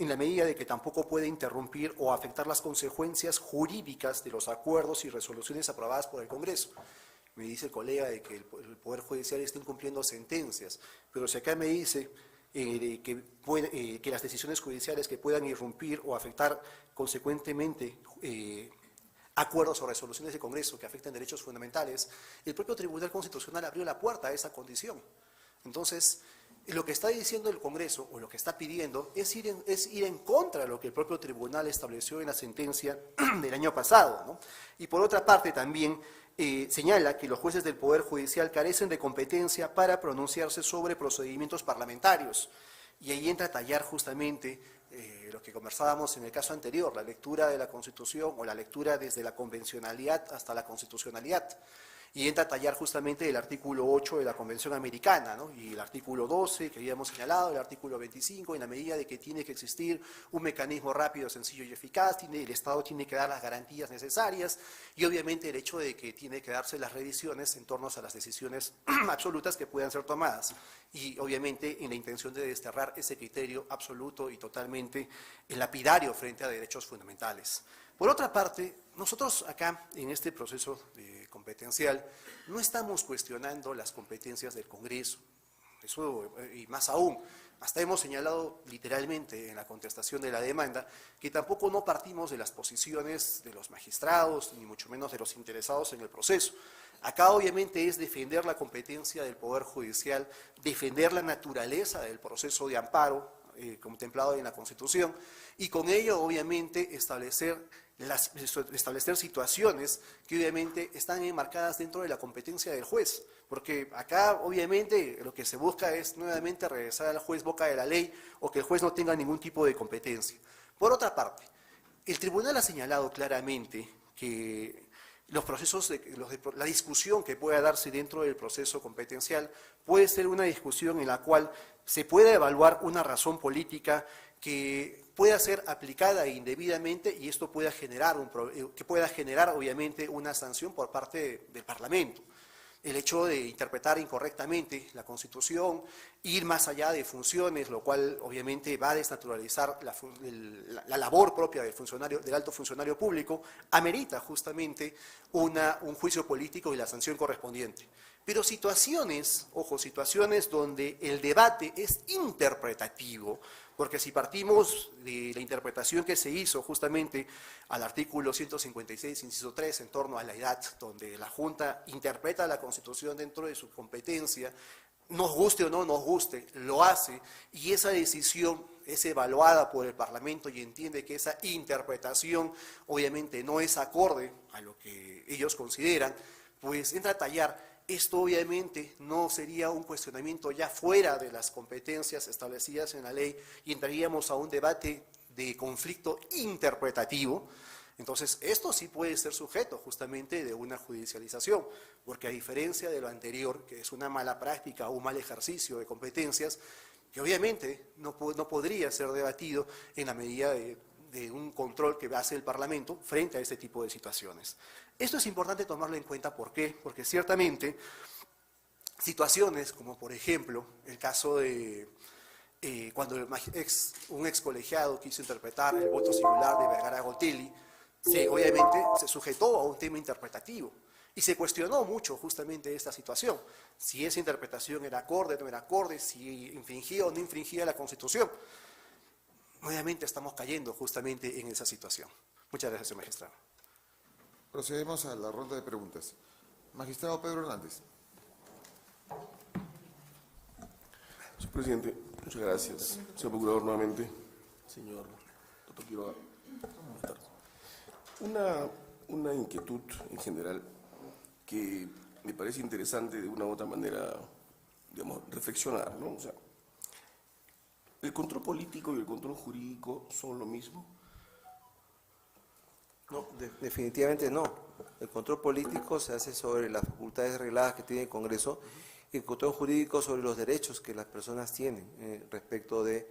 en la medida de que tampoco puede interrumpir o afectar las consecuencias jurídicas de los acuerdos y resoluciones aprobadas por el Congreso. Me dice el colega de que el Poder Judicial está incumpliendo sentencias, pero si acá me dice que las decisiones judiciales que puedan irrumpir o afectar consecuentemente acuerdos o resoluciones del Congreso que afecten derechos fundamentales, el propio Tribunal Constitucional abrió la puerta a esa condición. Entonces, lo que está diciendo el Congreso, o lo que está pidiendo, es ir en contra de lo que el propio tribunal estableció en la sentencia del año pasado, ¿no? Y por otra parte también señala que los jueces del Poder Judicial carecen de competencia para pronunciarse sobre procedimientos parlamentarios. Y ahí entra a tallar justamente lo que conversábamos en el caso anterior, la lectura de la Constitución o la lectura desde la convencionalidad hasta la constitucionalidad. Y entra a tallar justamente el artículo 8 de la Convención Americana, ¿no? Y el artículo 12 que habíamos señalado, el artículo 25, en la medida de que tiene que existir un mecanismo rápido, sencillo y eficaz, el Estado tiene que dar las garantías necesarias y obviamente el hecho de que tiene que darse las revisiones en torno a las decisiones absolutas que puedan ser tomadas y obviamente en la intención de desterrar ese criterio absoluto y totalmente lapidario frente a derechos fundamentales. Por otra parte, nosotros acá, en este proceso competencial, no estamos cuestionando las competencias del Congreso, eso y más aún, hasta hemos señalado literalmente en la contestación de la demanda que tampoco no partimos de las posiciones de los magistrados, ni mucho menos de los interesados en el proceso. Acá obviamente es defender la competencia del Poder Judicial, defender la naturaleza del proceso de amparo contemplado en la Constitución y con ello obviamente establecer situaciones que obviamente están enmarcadas dentro de la competencia del juez, porque acá obviamente lo que se busca es nuevamente regresar al juez boca de la ley o que el juez no tenga ningún tipo de competencia. Por otra parte, el tribunal ha señalado claramente que los procesos, la discusión que pueda darse dentro del proceso competencial puede ser una discusión en la cual se pueda evaluar una razón política que pueda ser aplicada indebidamente y esto pueda generar obviamente una sanción por parte del Parlamento. El hecho de interpretar incorrectamente la Constitución, ir más allá de funciones, lo cual obviamente va a desnaturalizar la labor propia del alto funcionario público, amerita justamente un juicio político y la sanción correspondiente. Pero situaciones donde el debate es interpretativo, porque si partimos de la interpretación que se hizo justamente al artículo 156, inciso 3, en torno a la edad, donde la Junta interpreta la Constitución dentro de su competencia, nos guste o no nos guste, lo hace, y esa decisión es evaluada por el Parlamento y entiende que esa interpretación obviamente no es acorde a lo que ellos consideran, pues entra a tallar. Esto obviamente no sería un cuestionamiento ya fuera de las competencias establecidas en la ley y entraríamos a un debate de conflicto interpretativo. Entonces, esto sí puede ser sujeto justamente de una judicialización, porque a diferencia de lo anterior, que es una mala práctica o un mal ejercicio de competencias, que obviamente no podría ser debatido en la medida de un control que hace el Parlamento frente a este tipo de situaciones. Esto es importante tomarlo en cuenta, ¿por qué? Porque ciertamente situaciones como por ejemplo el caso de cuando un ex colegiado quiso interpretar el voto singular de Vergara Gotelli, obviamente se sujetó a un tema interpretativo y se cuestionó mucho justamente esta situación, si esa interpretación era acorde o no era acorde, si infringía o no infringía la Constitución. Obviamente estamos cayendo justamente en esa situación. Muchas gracias, señor magistrado. Procedemos a la ronda de preguntas. Magistrado Pedro Hernández. Señor presidente, muchas gracias. Señor procurador, nuevamente. Señor doctor Quiroga. Buenas tardes. Una inquietud en general que me parece interesante de una u otra manera, digamos, reflexionar, ¿no? O sea, ¿el control político y el control jurídico son lo mismo? No, definitivamente no. El control político se hace sobre las facultades regladas que tiene el Congreso y el control jurídico sobre los derechos que las personas tienen respecto de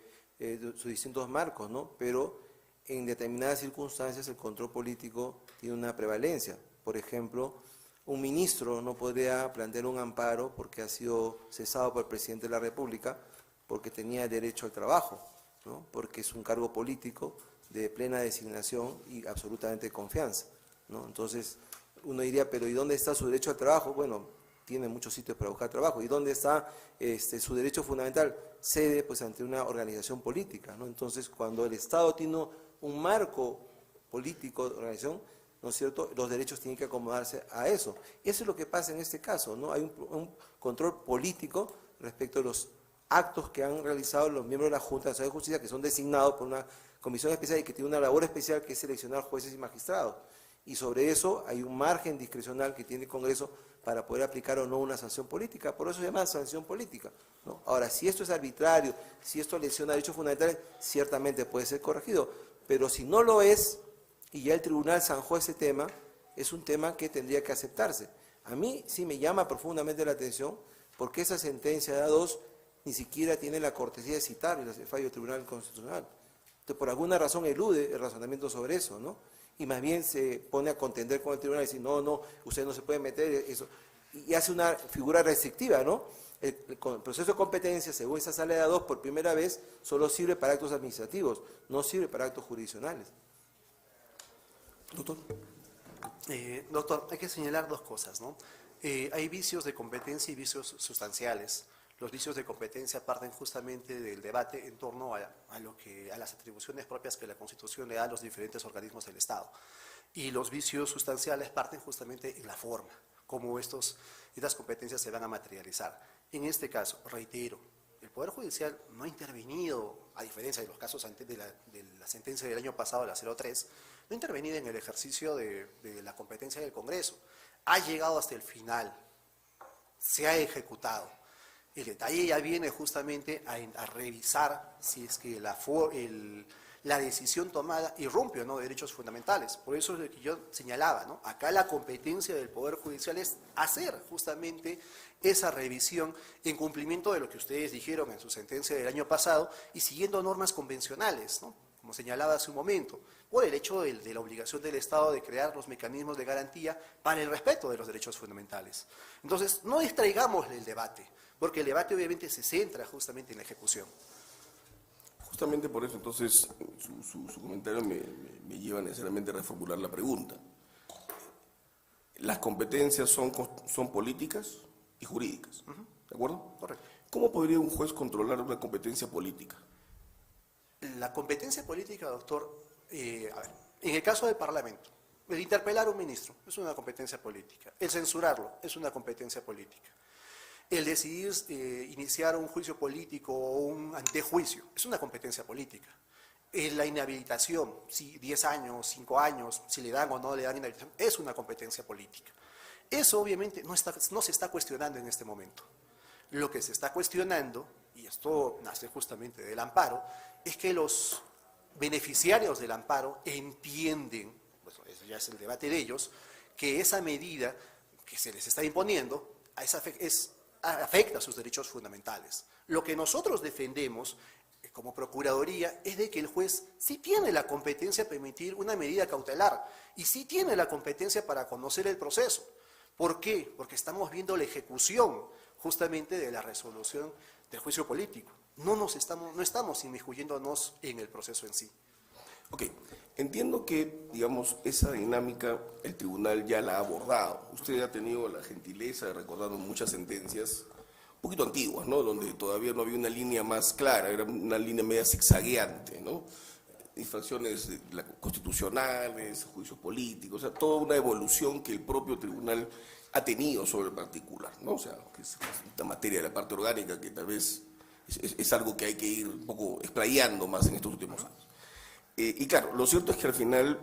sus distintos marcos, ¿no? Pero en determinadas circunstancias el control político tiene una prevalencia. Por ejemplo, un ministro no podría plantear un amparo porque ha sido cesado por el presidente de la República porque tenía derecho al trabajo. ¿no? Porque es un cargo político de plena designación y absolutamente de confianza, ¿no? Entonces, uno diría, pero ¿y dónde está su derecho al trabajo? Bueno, tiene muchos sitios para buscar trabajo. ¿Y dónde está su derecho fundamental? Cede pues ante una organización política, ¿no? Entonces, cuando el Estado tiene un marco político de organización, ¿no es cierto?, los derechos tienen que acomodarse a eso. Eso es lo que pasa en este caso, ¿no? Hay un control político respecto a los actos que han realizado los miembros de la Junta Nacional de Justicia, que son designados por una comisión especial y que tiene una labor especial que es seleccionar jueces y magistrados. Y sobre eso hay un margen discrecional que tiene el Congreso para poder aplicar o no una sanción política. Por eso se llama sanción política, ¿no? Ahora, si esto es arbitrario, si esto lesiona derechos fundamentales, ciertamente puede ser corregido. Pero si no lo es, y ya el tribunal zanjó ese tema, es un tema que tendría que aceptarse. A mí sí me llama profundamente la atención porque esa sentencia de A2 ni siquiera tiene la cortesía de citar el fallo del Tribunal Constitucional. Entonces, por alguna razón elude el razonamiento sobre eso, ¿no? Y más bien se pone a contender con el tribunal y decir, no, usted no se puede meter eso. Y hace una figura restrictiva, ¿no? El proceso de competencia, según esa sala de A2, por primera vez, solo sirve para actos administrativos, no sirve para actos jurisdiccionales. Doctor. Doctor, hay que señalar dos cosas, ¿no? Hay vicios de competencia y vicios sustanciales. Los vicios de competencia parten justamente del debate en torno a las atribuciones propias que la Constitución le da a los diferentes organismos del Estado. Y los vicios sustanciales parten justamente en la forma, cómo estas competencias se van a materializar. En este caso, reitero, el Poder Judicial no ha intervenido, a diferencia de los casos de la sentencia del año pasado, la 03, no ha intervenido en el ejercicio de la competencia del Congreso. Ha llegado hasta el final, se ha ejecutado. El detalle ya viene justamente a revisar si es que la decisión tomada irrumpe o no derechos fundamentales. Por eso es lo que yo señalaba, ¿no? Acá la competencia del Poder Judicial es hacer justamente esa revisión en cumplimiento de lo que ustedes dijeron en su sentencia del año pasado y siguiendo normas convencionales, ¿no? Como señalaba hace un momento, por el hecho de la obligación del Estado de crear los mecanismos de garantía para el respeto de los derechos fundamentales. Entonces, no distraigamos el debate, porque el debate obviamente se centra justamente en la ejecución. Justamente por eso, entonces, su comentario me lleva necesariamente a reformular la pregunta. Las competencias son políticas y jurídicas, ¿de acuerdo? Correcto. ¿Cómo podría un juez controlar una competencia política? La competencia política, doctor, a ver, en el caso del Parlamento, el interpelar a un ministro es una competencia política, el censurarlo es una competencia política, el decidir iniciar un juicio político o un antejuicio es una competencia política, la inhabilitación, si 10 años, 5 años, si le dan o no le dan inhabilitación, es una competencia política. Eso obviamente no se está cuestionando en este momento. Lo que se está cuestionando, y esto nace justamente del amparo, es que los beneficiarios del amparo entienden, pues eso ya es el debate de ellos, que esa medida que se les está imponiendo afecta a sus derechos fundamentales. Lo que nosotros defendemos como Procuraduría es de que el juez sí tiene la competencia para emitir una medida cautelar y sí tiene la competencia para conocer el proceso. ¿Por qué? Porque estamos viendo la ejecución justamente de la resolución del juicio político. No estamos inmiscuyéndonos en el proceso en sí. Ok, entiendo que, digamos, esa dinámica el tribunal ya la ha abordado. Usted ha tenido la gentileza de recordar muchas sentencias un poquito antiguas, ¿no? Donde todavía no había una línea más clara, era una línea media zigzagueante, ¿no? Infracciones constitucionales, juicios políticos, o sea, toda una evolución que el propio tribunal ha tenido sobre el particular, ¿no? O sea, que es esta materia de la parte orgánica que tal vez es algo que hay que ir un poco explayando más en estos últimos años. Y claro, lo cierto es que al final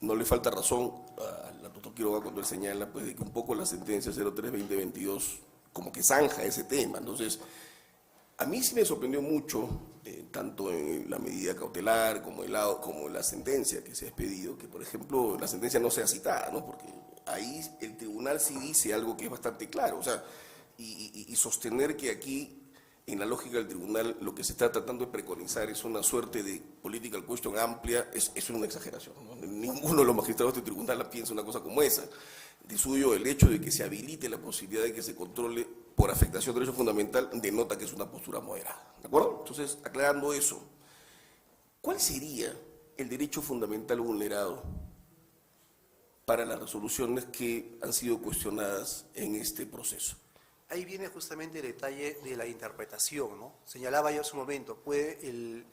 no le falta razón a la doctora Quiroga cuando él señala pues, de que un poco la sentencia 03-2022 como que zanja ese tema. Entonces, a mí sí me sorprendió mucho, tanto en la medida cautelar como en la sentencia que se ha expedido, que por ejemplo la sentencia no sea citada, ¿no? Porque ahí el tribunal sí dice algo que es bastante claro, o sea, y sostener que aquí, en la lógica del tribunal, lo que se está tratando de preconizar es una suerte de political question amplia, es una exageración, ¿no? Ninguno de los magistrados del tribunal piensa una cosa como esa. De suyo, el hecho de que se habilite la posibilidad de que se controle por afectación de derecho fundamental denota que es una postura moderada, ¿de acuerdo? Entonces, aclarando eso, ¿Cuál sería el derecho fundamental vulnerado para las resoluciones que han sido cuestionadas en este proceso? Ahí viene justamente el detalle de la interpretación, ¿no? Señalaba yo hace un momento, el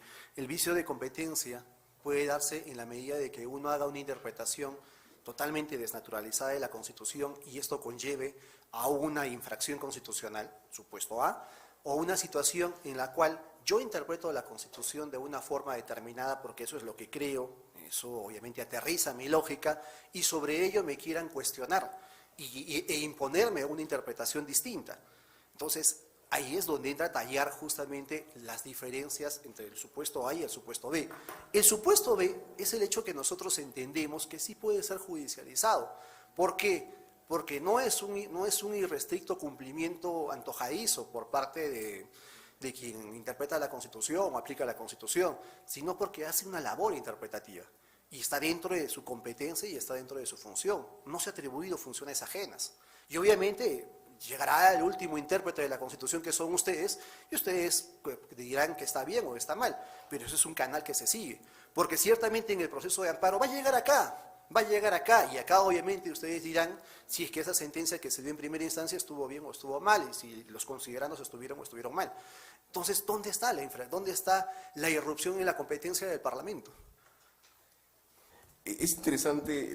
vicio de competencia puede darse en la medida de que uno haga una interpretación totalmente desnaturalizada de la Constitución y esto conlleve a una infracción constitucional, supuesto A, o una situación en la cual yo interpreto la Constitución de una forma determinada porque eso es lo que creo, eso obviamente aterriza mi lógica y sobre ello me quieran cuestionar e imponerme una interpretación distinta. Entonces, ahí es donde entra a tallar justamente las diferencias entre el supuesto A y el supuesto B. El supuesto B es el hecho que nosotros entendemos que sí puede ser judicializado. ¿Por qué? Porque no es un irrestricto cumplimiento antojadizo por parte de quien interpreta la Constitución o aplica la Constitución, sino porque hace una labor interpretativa. Y está dentro de su competencia y está dentro de su función. No se ha atribuido funciones ajenas. Y obviamente llegará el último intérprete de la Constitución, que son ustedes, y ustedes dirán que está bien o está mal, pero eso es un canal que se sigue. Porque ciertamente en el proceso de amparo va a llegar acá, y acá obviamente ustedes dirán si es que esa sentencia que se dio en primera instancia estuvo bien o estuvo mal, y si los considerandos estuvieron o estuvieron mal. Entonces, ¿dónde está la irrupción en la competencia del Parlamento? Es interesante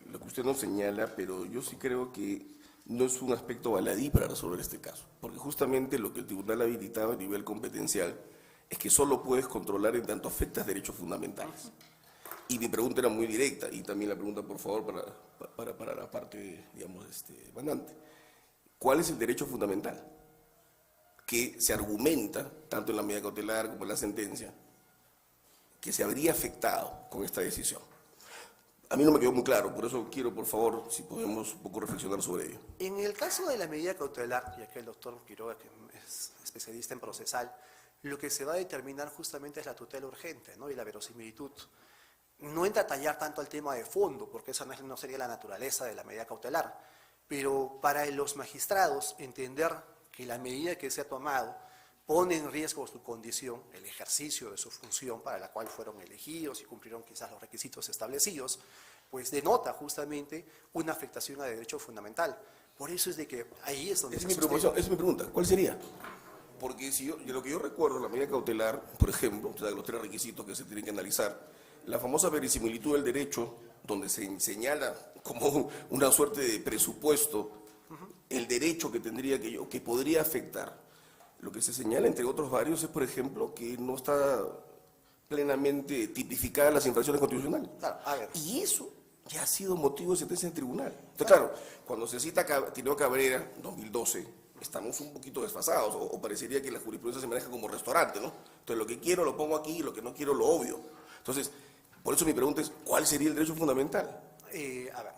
lo que usted nos señala, pero yo sí creo que no es un aspecto baladí para resolver este caso, porque justamente lo que el tribunal habilitaba a nivel competencial es que solo puedes controlar en tanto afectas derechos fundamentales. Y mi pregunta era muy directa, y también la pregunta, por favor, para la parte, digamos, mandante. ¿Cuál es el derecho fundamental que se argumenta, tanto en la medida cautelar como en la sentencia, que se habría afectado con esta decisión? A mí no me quedó muy claro, por eso quiero, por favor, si podemos un poco reflexionar sobre ello. En el caso de la medida cautelar, ya que el doctor Quiroga, que es especialista en procesal, lo que se va a determinar justamente es la tutela urgente, ¿no? Y la verosimilitud. No entra a tallar tanto el tema de fondo, porque esa no sería la naturaleza de la medida cautelar, pero para los magistrados entender que la medida que se ha tomado pone en riesgo su condición, el ejercicio de su función para la cual fueron elegidos y cumplieron quizás los requisitos establecidos, pues denota justamente una afectación a derecho fundamental. Por eso es de que ahí es donde Esa es mi pregunta, ¿cuál sería? Porque si de lo que yo recuerdo, la medida cautelar, por ejemplo, o sea, los 3 requisitos que se tienen que analizar, la famosa verisimilitud del derecho, donde se señala como una suerte de presupuesto el derecho que tendría que podría afectar. Lo que se señala, entre otros varios, es, por ejemplo, que no está plenamente tipificada las infracciones constitucionales. Claro, a ver. Y eso ya ha sido motivo de sentencia en tribunal. Entonces, claro, cuando se cita Tineo Cabrera, 2012, estamos un poquito desfasados, o parecería que la jurisprudencia se maneja como restaurante, ¿no? Entonces, lo que quiero lo pongo aquí y lo que no quiero lo obvio. Entonces, por eso mi pregunta es, ¿cuál sería el derecho fundamental? A ver,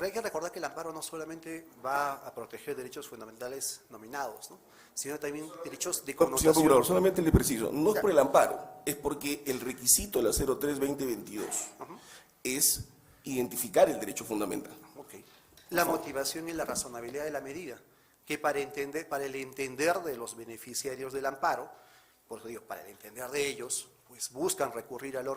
hay que recordar que el amparo no solamente va a proteger derechos fundamentales nominados, ¿no? Sino también derechos de connotación. Señor Procurador, solamente le preciso, no es por el amparo, es porque el requisito de la 03-2022 es identificar el derecho fundamental. Okay. La motivación y la razonabilidad de la medida, que para el entender de los beneficiarios del amparo, por eso digo, para el entender de ellos, pues buscan recurrir al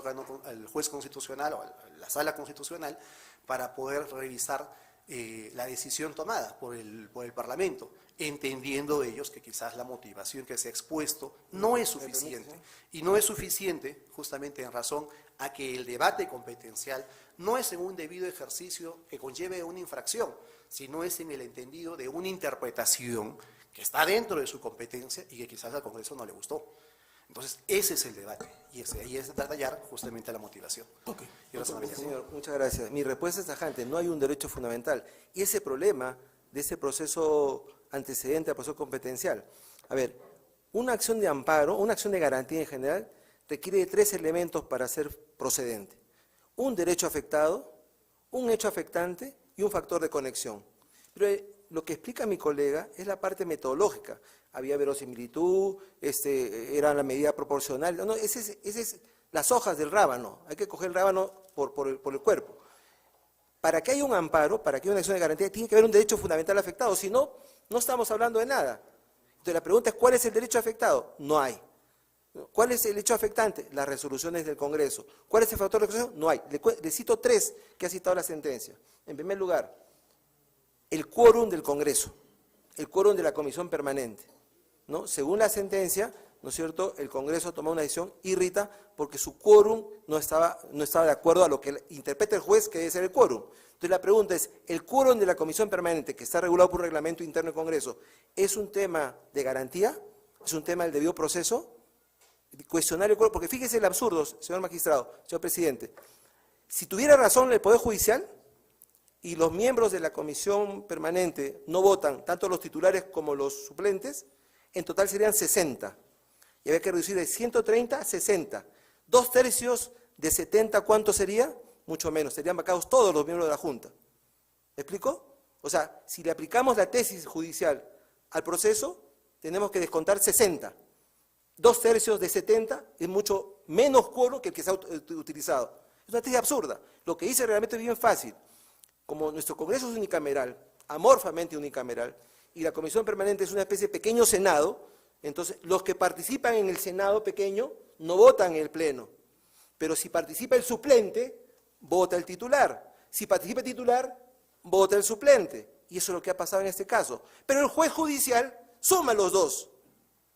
juez constitucional o a la sala constitucional para poder revisar la decisión tomada por el Parlamento, entendiendo ellos que quizás la motivación que se ha expuesto no es suficiente. Y no es suficiente justamente en razón a que el debate competencial no es en un debido ejercicio que conlleve una infracción, sino es en el entendido de una interpretación que está dentro de su competencia y que quizás al Congreso no le gustó. Entonces, ese es el debate, y ahí es detallar justamente la motivación. Okay. Señor, muchas gracias. Mi respuesta es tajante, no hay un derecho fundamental. Y ese problema de ese proceso antecedente al proceso competencial. A ver, una acción de amparo, una acción de garantía en general, requiere de 3 elementos para ser procedente. Un derecho afectado, un hecho afectante y un factor de conexión. Pero lo que explica mi colega es la parte metodológica. Había verosimilitud, era la medida proporcional. No, ese es las hojas del rábano. Hay que coger el rábano por el cuerpo. Para que haya un amparo, para que haya una acción de garantía, tiene que haber un derecho fundamental afectado. Si no, no estamos hablando de nada. Entonces la pregunta es, ¿cuál es el derecho afectado? No hay. ¿Cuál es el hecho afectante? Las resoluciones del Congreso. ¿Cuál es el factor de Congreso? No hay. Le cito 3 que ha citado la sentencia. En primer lugar, el quórum del Congreso, el quórum de la Comisión Permanente, ¿no? Según la sentencia, ¿no es cierto?, el Congreso tomó una decisión irrita porque su quórum no estaba de acuerdo a lo que interpreta el juez que debe ser el quórum. Entonces la pregunta es, ¿el quórum de la Comisión Permanente, que está regulado por un reglamento interno del Congreso, es un tema de garantía? ¿Es un tema del debido proceso? Cuestionar el quórum, porque fíjese el absurdo, señor magistrado, señor presidente. Si tuviera razón el Poder Judicial y los miembros de la Comisión Permanente no votan, tanto los titulares como los suplentes, en total serían 60. Y había que reducir de 130 a 60. 2/3 de 70, ¿cuánto sería? Mucho menos, serían vacados todos los miembros de la Junta. ¿Me explico? O sea, si le aplicamos la tesis judicial al proceso, tenemos que descontar 60. 2/3 de 70 es mucho menos quórum que el que se ha utilizado. Es una tesis absurda. Lo que dice el reglamento es bien fácil. Como nuestro Congreso es unicameral, amorfamente unicameral, y la Comisión Permanente es una especie de pequeño Senado, entonces los que participan en el Senado pequeño no votan en el Pleno. Pero si participa el suplente, vota el titular. Si participa el titular, vota el suplente. Y eso es lo que ha pasado en este caso. Pero el juez judicial suma los dos.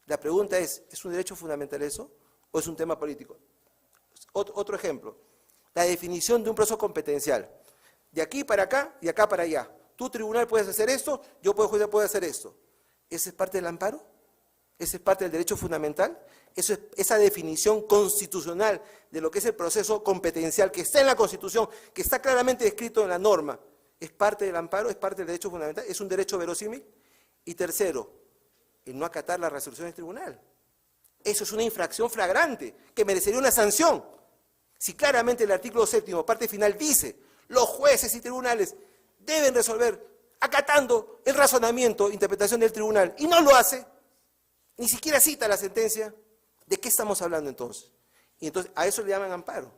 La pregunta ¿es un derecho fundamental eso o es un tema político? Otro ejemplo, la definición de un proceso competencial. De aquí para acá y acá para allá. Tú, tribunal, puedes hacer esto, yo, juez, puedo hacer esto. ¿Ese es parte del amparo? ¿Ese es parte del derecho fundamental? Esa definición constitucional de lo que es el proceso competencial, que está en la Constitución, que está claramente descrito en la norma, ¿es parte del amparo? ¿Es parte del derecho fundamental? ¿Es un derecho verosímil? Y tercero, el no acatar la resolución del tribunal. Eso es una infracción flagrante, que merecería una sanción. Si claramente el artículo 7º, parte final, dice, los jueces y tribunales deben resolver acatando el razonamiento, interpretación del tribunal, y no lo hace, ni siquiera cita la sentencia, ¿de qué estamos hablando entonces? Y entonces a eso le llaman amparo,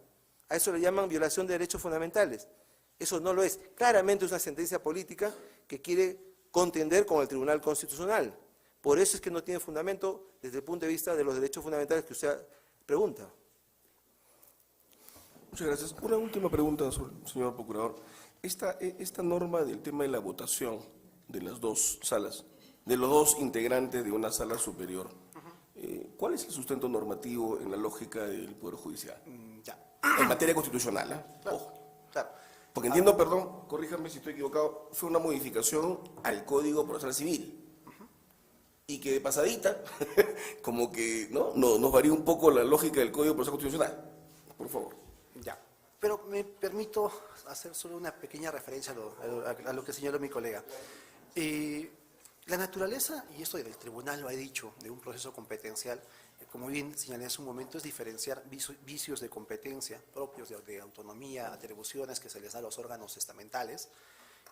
a eso le llaman violación de derechos fundamentales. Eso no lo es. Claramente es una sentencia política que quiere contender con el Tribunal Constitucional. Por eso es que no tiene fundamento desde el punto de vista de los derechos fundamentales que usted pregunta. Muchas gracias. Una última pregunta, señor procurador. Esta norma del tema de la votación de las dos salas, de los dos integrantes de una sala superior, ¿cuál es el sustento normativo en la lógica del Poder Judicial? En materia constitucional, ¿eh? Claro, Ojo. claro. Porque entiendo, perdón, corríjame si estoy equivocado, fue una modificación al Código Procesal Civil. Y que de pasadita, como que nos varía un poco la lógica del Código Procesal Constitucional. Por favor. Ya, pero me permito hacer solo una pequeña referencia a lo que señaló mi colega. La naturaleza, y esto del tribunal lo ha dicho, de un proceso competencial, como bien señalé hace un momento, es diferenciar vicios de competencia propios de autonomía, atribuciones que se les da a los órganos estamentales,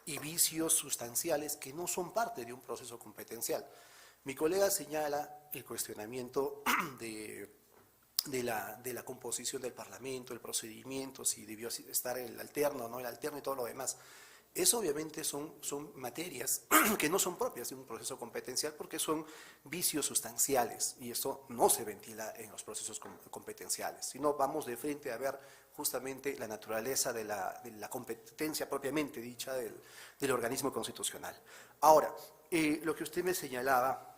y vicios sustanciales que no son parte de un proceso competencial. Mi colega señala el cuestionamiento de la composición del Parlamento, el procedimiento, si debió estar el alterno o no el alterno y todo lo demás. Eso obviamente son materias que no son propias de un proceso competencial porque son vicios sustanciales y eso no se ventila en los procesos competenciales, sino vamos de frente a ver justamente la naturaleza de la competencia propiamente dicha del organismo constitucional. Ahora, lo que usted me señalaba,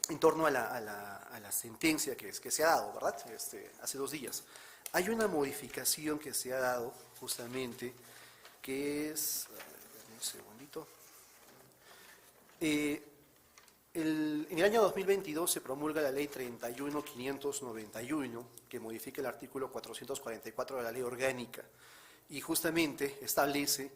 en torno a la sentencia que se ha dado, ¿verdad? Hace 2 días. Hay una modificación que se ha dado justamente, que es, un segundito, en el año 2022 se promulga la ley 31.591, que modifica el artículo 444 de la ley orgánica, y justamente establece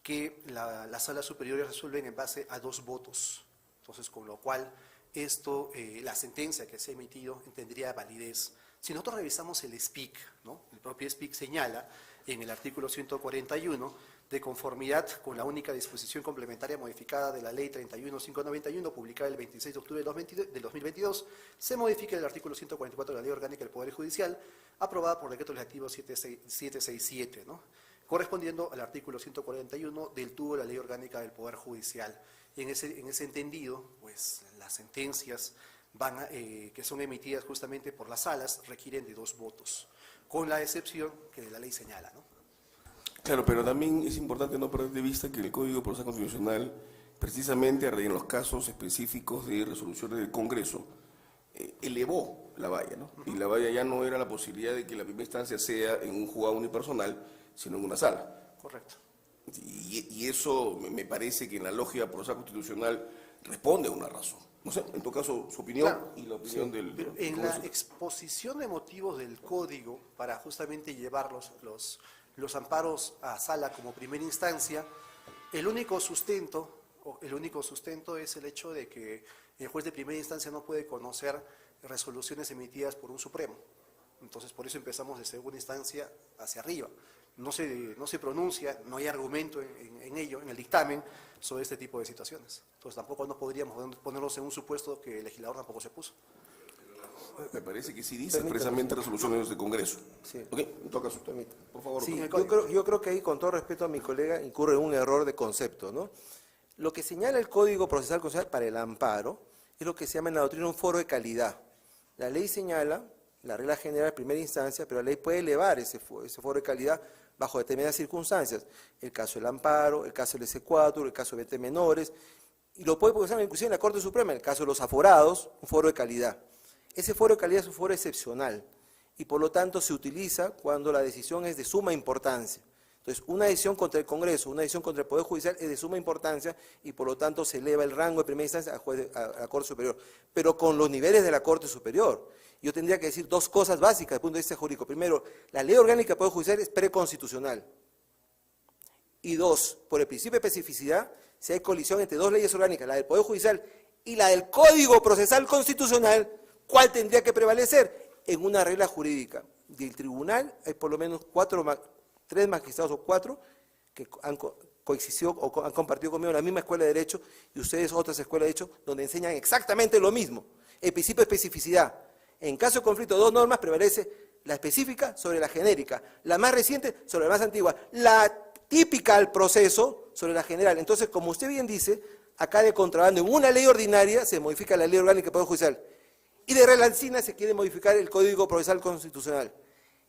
que las salas superiores resuelven en base a 2 votos. Entonces, con lo cual, la sentencia que se ha emitido tendría validez. Si nosotros revisamos el SPIC, ¿no? El propio SPIC señala en el artículo 141, de conformidad con la única disposición complementaria modificada de la ley 31.591, publicada el 26 de octubre del 2022, se modifica el artículo 144 de la ley orgánica del Poder Judicial, aprobada por decreto legislativo 767, ¿no? Correspondiendo al artículo 141 del tubo de la ley orgánica del Poder Judicial. Y en ese entendido, pues las sentencias que son emitidas justamente por las salas, requieren de 2 votos, con la excepción que la ley señala, ¿no? Claro, pero también es importante no perder de vista que el Código Procesal Constitucional, precisamente en los casos específicos de resoluciones del Congreso, elevó la valla, ¿no? Y la valla ya no era la posibilidad de que la primera instancia sea en un juzgado unipersonal, sino en una sala. Correcto. Y eso me parece que en la lógica procesal constitucional responde a una razón. No sé, en todo caso, su opinión Claro, y la opinión del Pero en la exposición de motivos del código, para justamente llevar los amparos a sala como primera instancia, el único sustento es el hecho de que el juez de primera instancia no puede conocer resoluciones emitidas por un Supremo. Entonces, por eso empezamos de segunda instancia hacia arriba. No se pronuncia, no hay argumento en ello, en el dictamen, sobre este tipo de situaciones. Entonces, tampoco no podríamos ponernos en un supuesto que el legislador tampoco se puso. Me parece que sí dice expresamente resoluciones del Congreso. Sí. Ok, en todo caso, por favor. Sí, doctor. yo creo que ahí, con todo respeto a mi colega, incurre en un error de concepto, ¿no? Lo que señala el Código Procesal Constitucional para el amparo es lo que se llama en la doctrina un foro de calidad. La ley señala la regla general de primera instancia, pero la ley puede elevar ese foro de calidad bajo determinadas circunstancias. El caso del amparo, el caso del S4, el caso de eventos menores, y lo puede usar inclusive en la Corte Suprema, en el caso de los aforados, un foro de calidad. Ese foro de calidad es un foro excepcional y por lo tanto se utiliza cuando la decisión es de suma importancia. Entonces, una decisión contra el Congreso, una decisión contra el Poder Judicial es de suma importancia y por lo tanto se eleva el rango de primera instancia a la Corte Superior, pero con los niveles de la Corte Superior. Yo tendría que decir 2 cosas básicas desde el punto de vista jurídico. Primero, la ley orgánica del Poder Judicial es preconstitucional. Y 2, por el principio de especificidad, si hay colisión entre 2 leyes orgánicas, la del Poder Judicial y la del Código Procesal Constitucional, ¿cuál tendría que prevalecer? En una regla jurídica del tribunal hay por lo menos 3 magistrados o 4 que han coexistido o han compartido conmigo la misma escuela de Derecho y ustedes otras escuelas de Derecho donde enseñan exactamente lo mismo. El principio de especificidad. En caso de conflicto de 2 normas prevalece la específica sobre la genérica, la más reciente sobre la más antigua, la típica al proceso sobre la general. Entonces, como usted bien dice, acá de contrabando en una ley ordinaria se modifica la ley orgánica del Poder Judicial y de relancina se quiere modificar el Código Procesal Constitucional.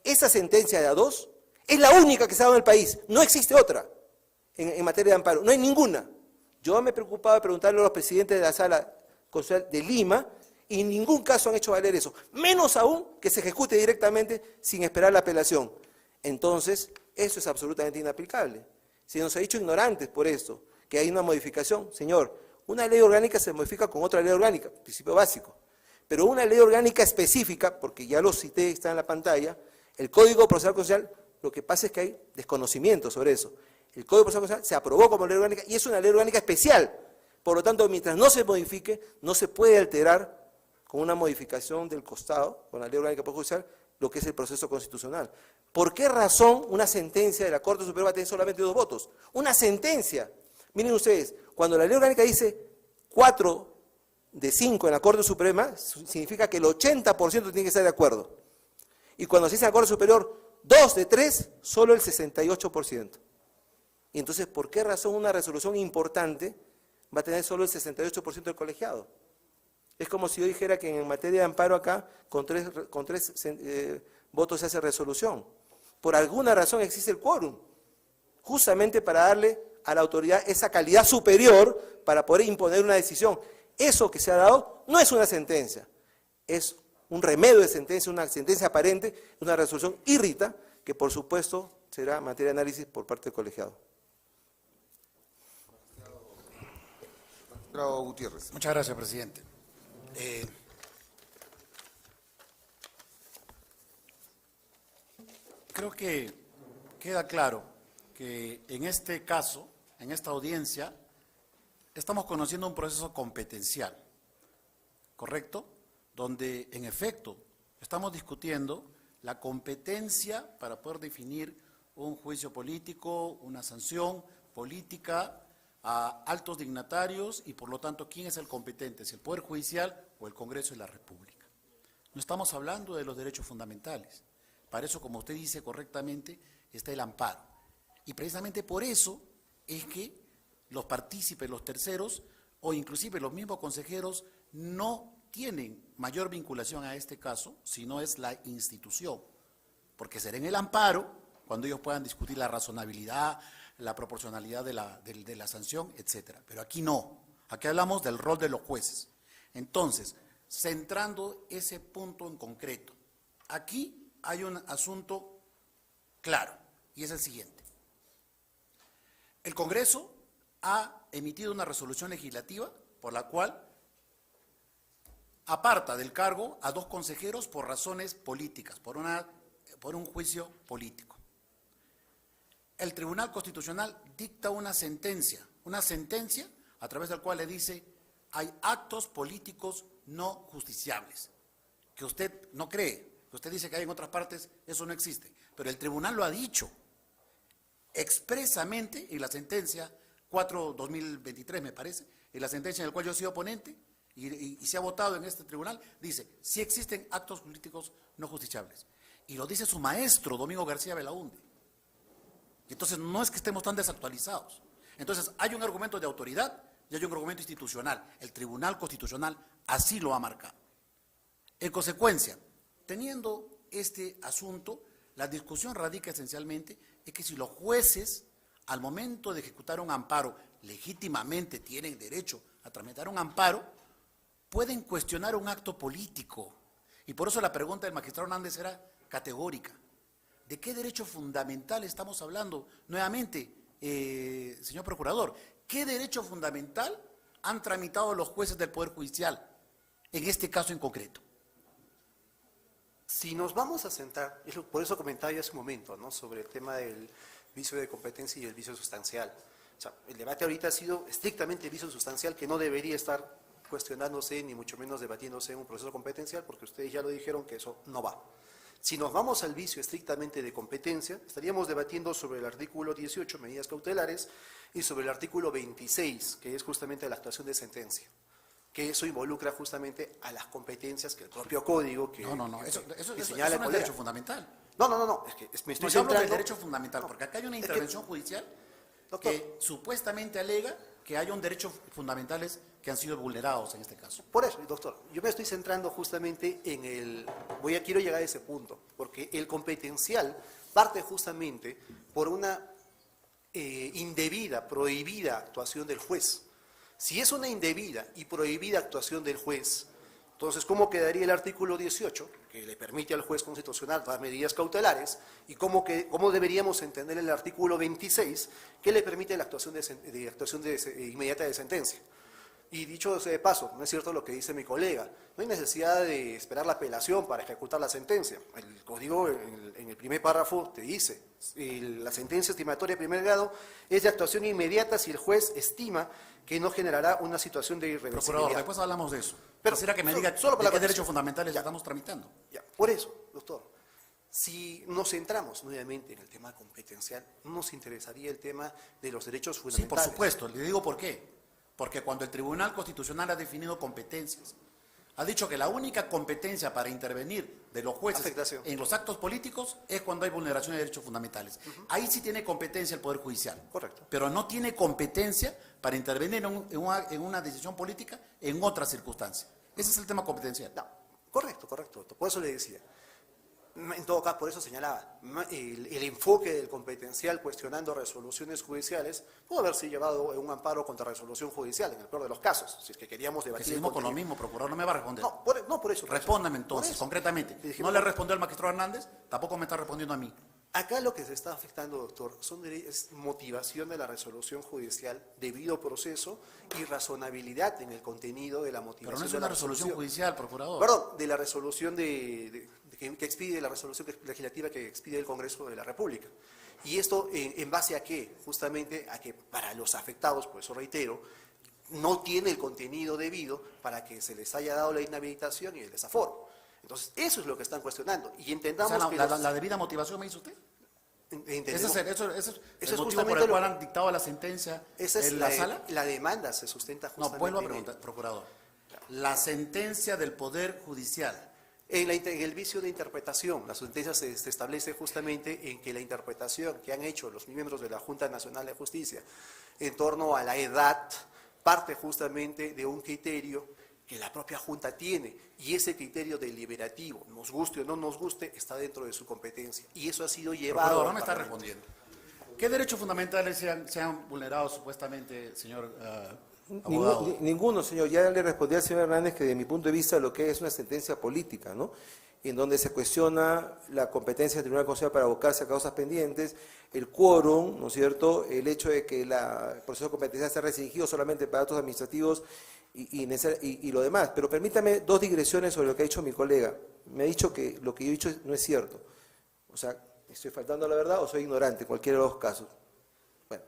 Esa sentencia de A2 es la única que se ha dado en el país, no existe otra en materia de amparo, no hay ninguna. Yo me preocupaba de preguntarle a los presidentes de la Sala Constitucional de Lima y en ningún caso han hecho valer eso, menos aún que se ejecute directamente sin esperar la apelación. Entonces, eso es absolutamente inaplicable. Se nos ha dicho ignorantes por esto, que hay una modificación. Señor, una ley orgánica se modifica con otra ley orgánica, principio básico. Pero una ley orgánica específica, porque ya lo cité, está en la pantalla, el Código Procesal Constitucional, lo que pasa es que hay desconocimiento sobre eso. El Código Procesal Constitucional se aprobó como ley orgánica y es una ley orgánica especial. Por lo tanto, mientras no se modifique, no se puede alterar con una modificación del costado, con la ley orgánica del Poder Judicial, lo que es el proceso constitucional. ¿Por qué razón una sentencia de la Corte Superior va a tener solamente 2 votos? Una sentencia. Miren ustedes, cuando la ley orgánica dice 4 de 5 en la Corte Suprema, significa que el 80% tiene que estar de acuerdo. Y cuando se dice en la Corte Superior 2 de 3, solo el 68%. Y entonces, ¿por qué razón una resolución importante va a tener solo el 68% del colegiado? Es como si yo dijera que en materia de amparo acá, con tres votos se hace resolución. Por alguna razón existe el quórum, justamente para darle a la autoridad esa calidad superior para poder imponer una decisión. Eso que se ha dado no es una sentencia, es un remedio de sentencia, una sentencia aparente, una resolución irrita, que por supuesto será materia de análisis por parte del colegiado. Magistrado Gutiérrez. Muchas gracias, presidente. Creo que queda claro que en este caso, en esta audiencia, estamos conociendo un proceso competencial, ¿correcto? Donde, en efecto, estamos discutiendo la competencia para poder definir un juicio político, una sanción política a altos dignatarios y, por lo tanto, ¿quién es el competente? ¿Si el Poder Judicial o el Congreso de la República? No estamos hablando de los derechos fundamentales. Para eso, como usted dice correctamente, está el amparo. Y precisamente por eso es que los partícipes, los terceros, o inclusive los mismos consejeros, no tienen mayor vinculación a este caso, sino es la institución, porque será en el amparo cuando ellos puedan discutir la razonabilidad, la proporcionalidad de la sanción, etcétera. Pero aquí no, aquí hablamos del rol de los jueces. Entonces, centrando ese punto en concreto, aquí hay un asunto claro, y es el siguiente. El Congreso ha emitido una resolución legislativa por la cual aparta del cargo a 2 consejeros por razones políticas, por un juicio político. El Tribunal Constitucional dicta una sentencia a través del cual le dice: hay actos políticos no justiciables, que usted no cree, que usted dice que hay en otras partes, eso no existe, pero el tribunal lo ha dicho expresamente en la sentencia 4/2023, me parece, en la sentencia en la cual yo he sido ponente y se ha votado en este tribunal, dice: sí existen actos políticos no justiciables. Y lo dice su maestro, Domingo García Belaúnde. Entonces, no es que estemos tan desactualizados. Entonces, hay un argumento de autoridad y hay un argumento institucional. El Tribunal Constitucional así lo ha marcado. En consecuencia, teniendo este asunto, la discusión radica esencialmente en que si los jueces, al momento de ejecutar un amparo, legítimamente tienen derecho a tramitar un amparo, pueden cuestionar un acto político. Y por eso la pregunta del magistrado Hernández era categórica. ¿De qué derecho fundamental estamos hablando? Nuevamente, señor procurador, ¿qué derecho fundamental han tramitado los jueces del Poder Judicial en este caso en concreto? Si nos vamos a centrar, por eso comentaba yo hace un momento, ¿no?, sobre el tema del vicio de competencia y el vicio sustancial. O sea, el debate ahorita ha sido estrictamente vicio sustancial, que no debería estar cuestionándose, ni mucho menos debatiéndose en un proceso competencial, porque ustedes ya lo dijeron que eso no va. Si nos vamos al vicio estrictamente de competencia, estaríamos debatiendo sobre el artículo 18, medidas cautelares, y sobre el artículo 26, que es justamente la actuación de sentencia, que eso involucra justamente a las competencias que el propio código que Eso señala no es derecho fundamental. No, es que me estoy No, yo hablo del centrando. derecho fundamental, porque acá hay una intervención judicial Doctor, que supuestamente alega que hay un derechos fundamentales que han sido vulnerados en este caso. por eso, doctor, yo me estoy centrando justamente en quiero llegar a ese punto, porque el competencial parte justamente por una indebida, prohibida actuación del juez. Si es una indebida y prohibida actuación del juez, entonces, ¿cómo quedaría el artículo 18, que le permite al juez constitucional dar medidas cautelares? ¿Y cómo deberíamos entender el artículo 26, que le permite la actuación inmediata de sentencia? Y dicho de paso, no es cierto lo que dice mi colega, no hay necesidad de esperar la apelación para ejecutar la sentencia. El código en el primer párrafo te dice: la sentencia estimatoria de primer grado es de actuación inmediata si el juez estima que no generará una situación de irreversibilidad. Procurador, después hablamos de eso. Pero Quisiera que me diga solo para de qué la derechos fundamentales estamos tramitando. Ya, por eso, doctor, si nos centramos nuevamente en el tema competencial, no nos interesaría el tema de los derechos Sí, por fundamentales. supuesto. Le digo por qué. Porque cuando el Tribunal Constitucional ha definido competencias, ha dicho que la única competencia para intervenir de los jueces Afectación. en los actos políticos es cuando hay vulneración de derechos fundamentales. Ahí sí tiene competencia el Poder Judicial. Correcto. Pero no tiene competencia para intervenir en una decisión política en otras circunstancias. Ese es el tema competencial. No, correcto, doctor. Por eso le decía. En todo caso, por eso señalaba, el enfoque del competencial cuestionando resoluciones judiciales pudo haberse llevado en un amparo contra resolución judicial, en el peor de los casos, si es que queríamos Que debatir. seguimos con lo mismo, procurador, no me va a responder. No, por eso. Respóndame entonces, Por eso. concretamente. Le dijimos- No le respondió al magistrado Hernández, tampoco me está respondiendo a mí. Acá lo que se está afectando, doctor, es motivación de la resolución judicial, debido proceso y razonabilidad en el contenido de la motivación. Pero no es de una la resolución judicial, procurador. Perdón, de la resolución que expide, la resolución legislativa que expide el Congreso de la República. Y esto, ¿en base a qué? Justamente a que para los afectados, por eso reitero, no tiene el contenido debido para que se les haya dado la inhabilitación y el desaforo. Entonces, eso es lo que están cuestionando. Y O entendamos sea, que la debida motivación, ¿me dice usted? entendemos- Ese es el es motivo por justamente el cual lo- han dictado la sentencia esa es en la sala. la demanda se sustenta No, justamente vuelvo a en preguntar, procurador. La sentencia del Poder Judicial. en el vicio de interpretación. La sentencia se establece justamente en que la interpretación que han hecho los miembros de la Junta Nacional de Justicia en torno a la edad parte justamente de un criterio que la propia Junta tiene, y ese criterio deliberativo, nos guste o no nos guste, está dentro de su competencia, y eso ha sido llevado... Procurador, no al me está Parlamento. respondiendo. ¿Qué derechos fundamentales se han vulnerado supuestamente, señor abogado? Ninguno, señor. Ya le respondí al señor Hernández que de mi punto de vista lo que es una sentencia política, ¿no? En donde se cuestiona la competencia del Tribunal Constitucional para abocarse a causas pendientes, el quórum, ¿no es cierto?, el hecho de que el proceso de competencia está restringido solamente para actos administrativos y lo demás. Pero permítame dos digresiones sobre lo que ha dicho mi colega. Me ha dicho que lo que yo he dicho no es cierto. O sea, ¿estoy faltando a la verdad o soy ignorante? Cualquiera de los casos. Bueno,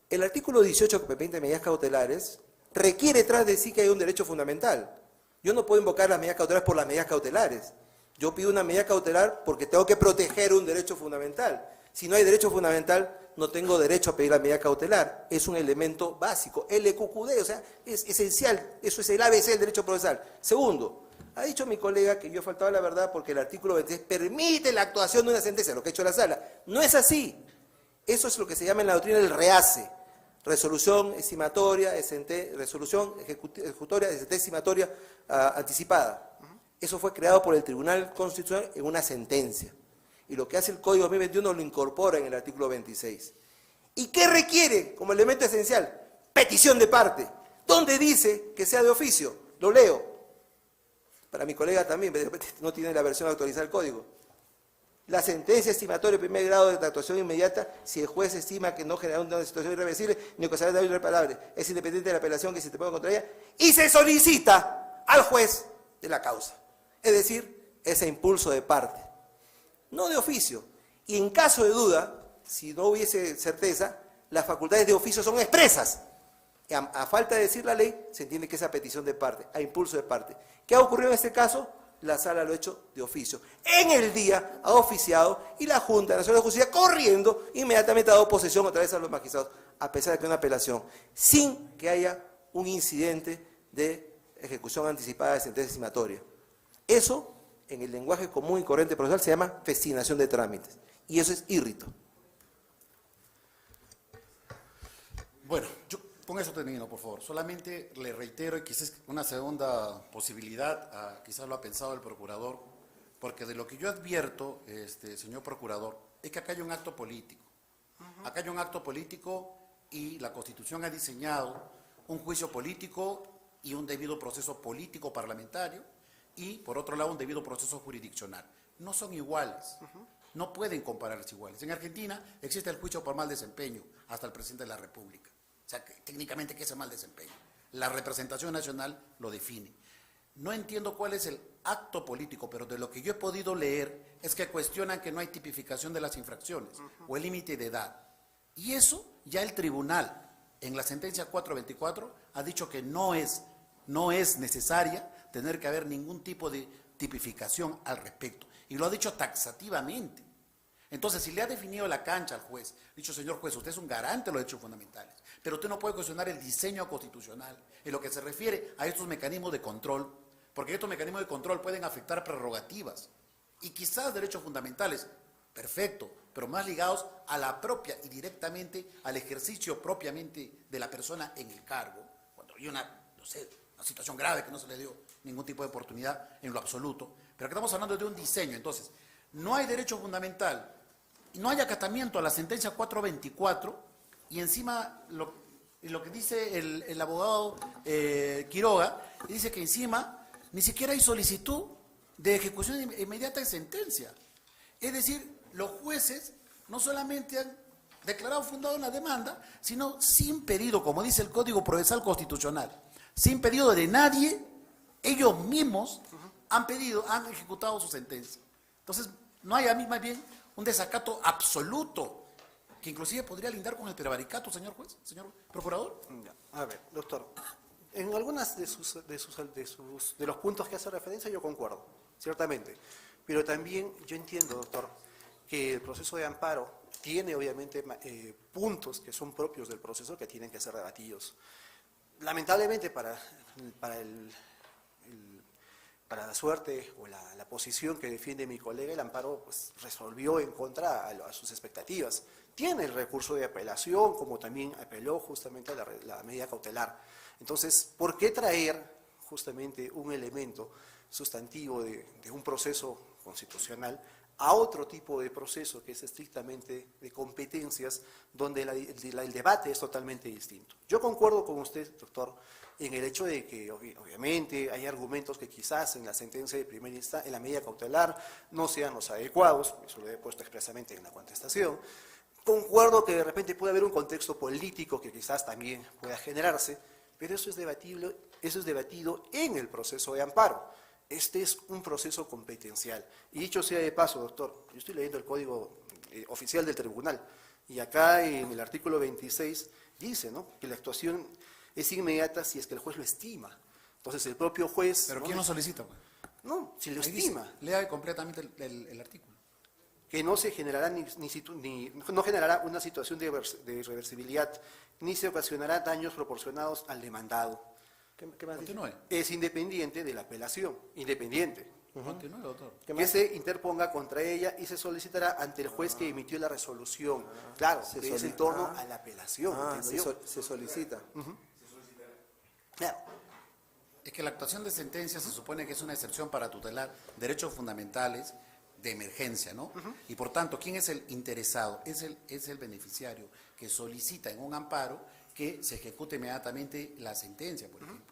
el artículo 18 que permite medidas cautelares requiere tras de sí que haya un derecho fundamental. Yo no puedo invocar las medidas cautelares por las medidas cautelares. Yo pido una medida cautelar porque tengo que proteger un derecho fundamental. Si no hay derecho fundamental, no tengo derecho a pedir la medida cautelar. Es un elemento básico. LQQD, o sea, es esencial. Eso es el ABC del derecho procesal. Segundo, ha dicho mi colega que yo he faltado a la verdad porque el artículo 26 permite la actuación de una sentencia, lo que ha hecho la sala. No es así. Eso es lo que se llama en la doctrina el rehace. Resolución estimatoria, resolución ejecutoria, estimatoria anticipada. Eso fue creado por el Tribunal Constitucional en una sentencia. Y lo que hace el Código 2021 lo incorpora en el artículo 26. ¿Y qué requiere como elemento esencial? Petición de parte. ¿Dónde dice que sea de oficio? Lo leo. Para mi colega también, de repente no tiene la versión actualizada del Código. La sentencia estimatoria de primer grado de actuación inmediata, si el juez estima que no genera una situación irreversible ni ocasional daño irreparable, es independiente de la apelación que se te ponga contra ella, y se solicita al juez de la causa. Es decir, ese impulso de parte, no de oficio. Y en caso de duda, si no hubiese certeza, las facultades de oficio son expresas. A falta de decir la ley, se entiende que es a petición de parte, a impulso de parte. ¿Qué ha ocurrido en este caso? La sala lo ha hecho de oficio. En el día ha oficiado y la Junta Nacional de Justicia, corriendo, inmediatamente ha dado posesión otra vez a los magistrados, a pesar de que hay una apelación, sin que haya un incidente de ejecución anticipada de sentencia estimatoria. Eso, en el lenguaje común y corriente procesal, se llama festinación de trámites. Y eso es írrito. Bueno, con eso termino, por favor. Solamente le reitero, y quizás una segunda posibilidad, quizás lo ha pensado el procurador, porque de lo que yo advierto, señor procurador, es que acá hay un acto político. Acá hay un acto político y la Constitución ha diseñado un juicio político y un debido proceso político parlamentario y, por otro lado, un debido proceso jurisdiccional. No son iguales. No pueden compararse iguales. En Argentina existe el juicio por mal desempeño hasta el presidente de la República. O sea, que, técnicamente, ¿qué es el mal desempeño? La representación nacional lo define. No entiendo cuál es el acto político, pero de lo que yo he podido leer es que cuestionan que no hay tipificación de las infracciones o el límite de edad. Y eso ya el tribunal, en la sentencia 424, ha dicho que no es necesaria tener que haber ningún tipo de tipificación al respecto. Y lo ha dicho taxativamente. Entonces, si le ha definido la cancha al juez, dicho, señor juez, usted es un garante de los derechos fundamentales, pero usted no puede cuestionar el diseño constitucional en lo que se refiere a estos mecanismos de control, porque estos mecanismos de control pueden afectar prerrogativas y quizás derechos fundamentales, perfecto, pero más ligados a la propia y directamente al ejercicio propiamente de la persona en el cargo, cuando hay una situación grave que no se le dio ningún tipo de oportunidad en lo absoluto, pero que estamos hablando de un diseño. Entonces, no hay derecho fundamental, no hay acatamiento a la sentencia 424 y encima lo que dice el abogado Quiroga, dice que encima ni siquiera hay solicitud de ejecución inmediata de sentencia. Es decir, los jueces no solamente han declarado fundada una demanda, sino sin pedido, como dice el Código Procesal Constitucional, sin pedido de nadie, ellos mismos han ejecutado su sentencia. Entonces, no hay a mí más bien un desacato absoluto, que inclusive podría lindar con el prevaricato, señor juez, señor procurador. A ver, doctor, en algunas de los puntos que hace referencia yo concuerdo, ciertamente, pero también yo entiendo, doctor, que el proceso de amparo tiene obviamente puntos que son propios del proceso que tienen que ser debatidos. Lamentablemente para la suerte o la posición que defiende mi colega, el amparo pues, resolvió en contra a sus expectativas. Tiene el recurso de apelación, como también apeló justamente a la medida cautelar. Entonces, ¿por qué traer justamente un elemento sustantivo de un proceso constitucional a otro tipo de proceso que es estrictamente de competencias, donde el debate es totalmente distinto. Yo concuerdo con usted, doctor, en el hecho de que obviamente hay argumentos que quizás en la sentencia de primera instancia, en la medida cautelar, no sean los adecuados, eso lo he puesto expresamente en la contestación. Concuerdo que de repente puede haber un contexto político que quizás también pueda generarse, pero eso es debatido en el proceso de amparo. Este es un proceso competencial. Y dicho sea de paso, doctor, yo estoy leyendo el código oficial del tribunal, y acá en el artículo 26 dice, ¿no?, que la actuación es inmediata si es que el juez lo estima. Entonces el propio juez... ¿Pero quién lo solicita, pues? No, si lo Ahí estima. dice, lea completamente el artículo. Que no se generará no generará una situación de irreversibilidad, ni se ocasionará daños proporcionados al demandado. ¿Qué más dice? Continúe. Es independiente de la apelación, independiente, Continúe, doctor. que se interponga contra ella y se solicitará ante el juez que emitió la resolución. Claro, que es en torno a la apelación. entiendo yo. Se solicita. Claro. Es que la actuación de sentencia se supone que es una excepción para tutelar derechos fundamentales de emergencia, ¿no? Y por tanto, ¿quién es el interesado? Es el beneficiario que solicita en un amparo que se ejecute inmediatamente la sentencia, por ejemplo.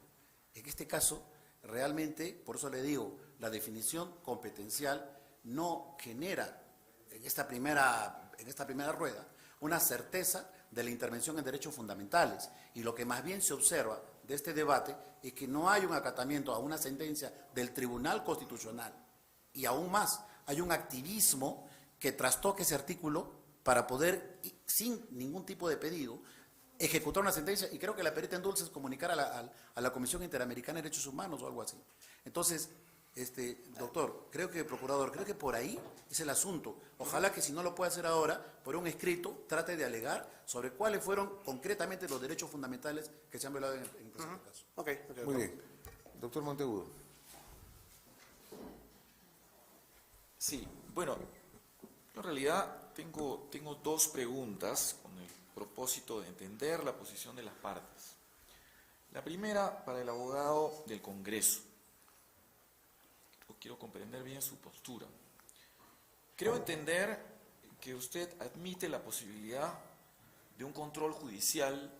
En este caso, realmente, por eso le digo, la definición competencial no genera en esta primera rueda una certeza de la intervención en derechos fundamentales. Y lo que más bien se observa de este debate es que no hay un acatamiento a una sentencia del Tribunal Constitucional. Y aún más, hay un activismo que trastoque ese artículo para poder, sin ningún tipo de pedido, ejecutar una sentencia, y creo que la perita en dulce es comunicar a la Comisión Interamericana de Derechos Humanos o algo así. Entonces, doctor, procurador, creo que por ahí es el asunto. Ojalá que si no lo puede hacer ahora, por un escrito, trate de alegar sobre cuáles fueron concretamente los derechos fundamentales que se han violado en el presente caso. Ok, Muy bien. Doctor Monteagudo. Sí, bueno, yo en realidad tengo dos preguntas con el propósito de entender la posición de las partes. La primera, para el abogado del Congreso. Yo quiero comprender bien su postura. Creo entender que usted admite la posibilidad de un control judicial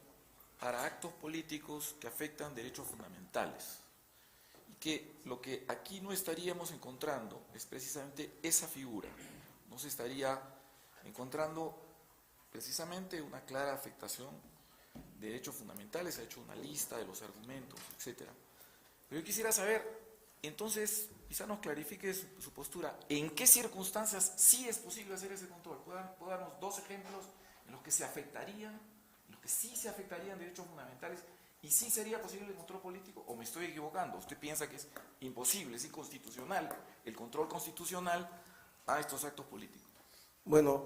para actos políticos que afectan derechos fundamentales. Y que lo que aquí no estaríamos encontrando es precisamente esa figura. No se estaría encontrando precisamente una clara afectación de derechos fundamentales. Se ha hecho una lista de los argumentos, etc. Pero yo quisiera saber, entonces, quizá nos clarifique su postura. ¿En qué circunstancias sí es posible hacer ese control? ¿Puede darnos dos ejemplos en los que se afectarían, en los que sí se afectarían derechos fundamentales y sí sería posible el control político? ¿O me estoy equivocando? ¿Usted piensa que es imposible, es inconstitucional el control constitucional a estos actos políticos? Bueno,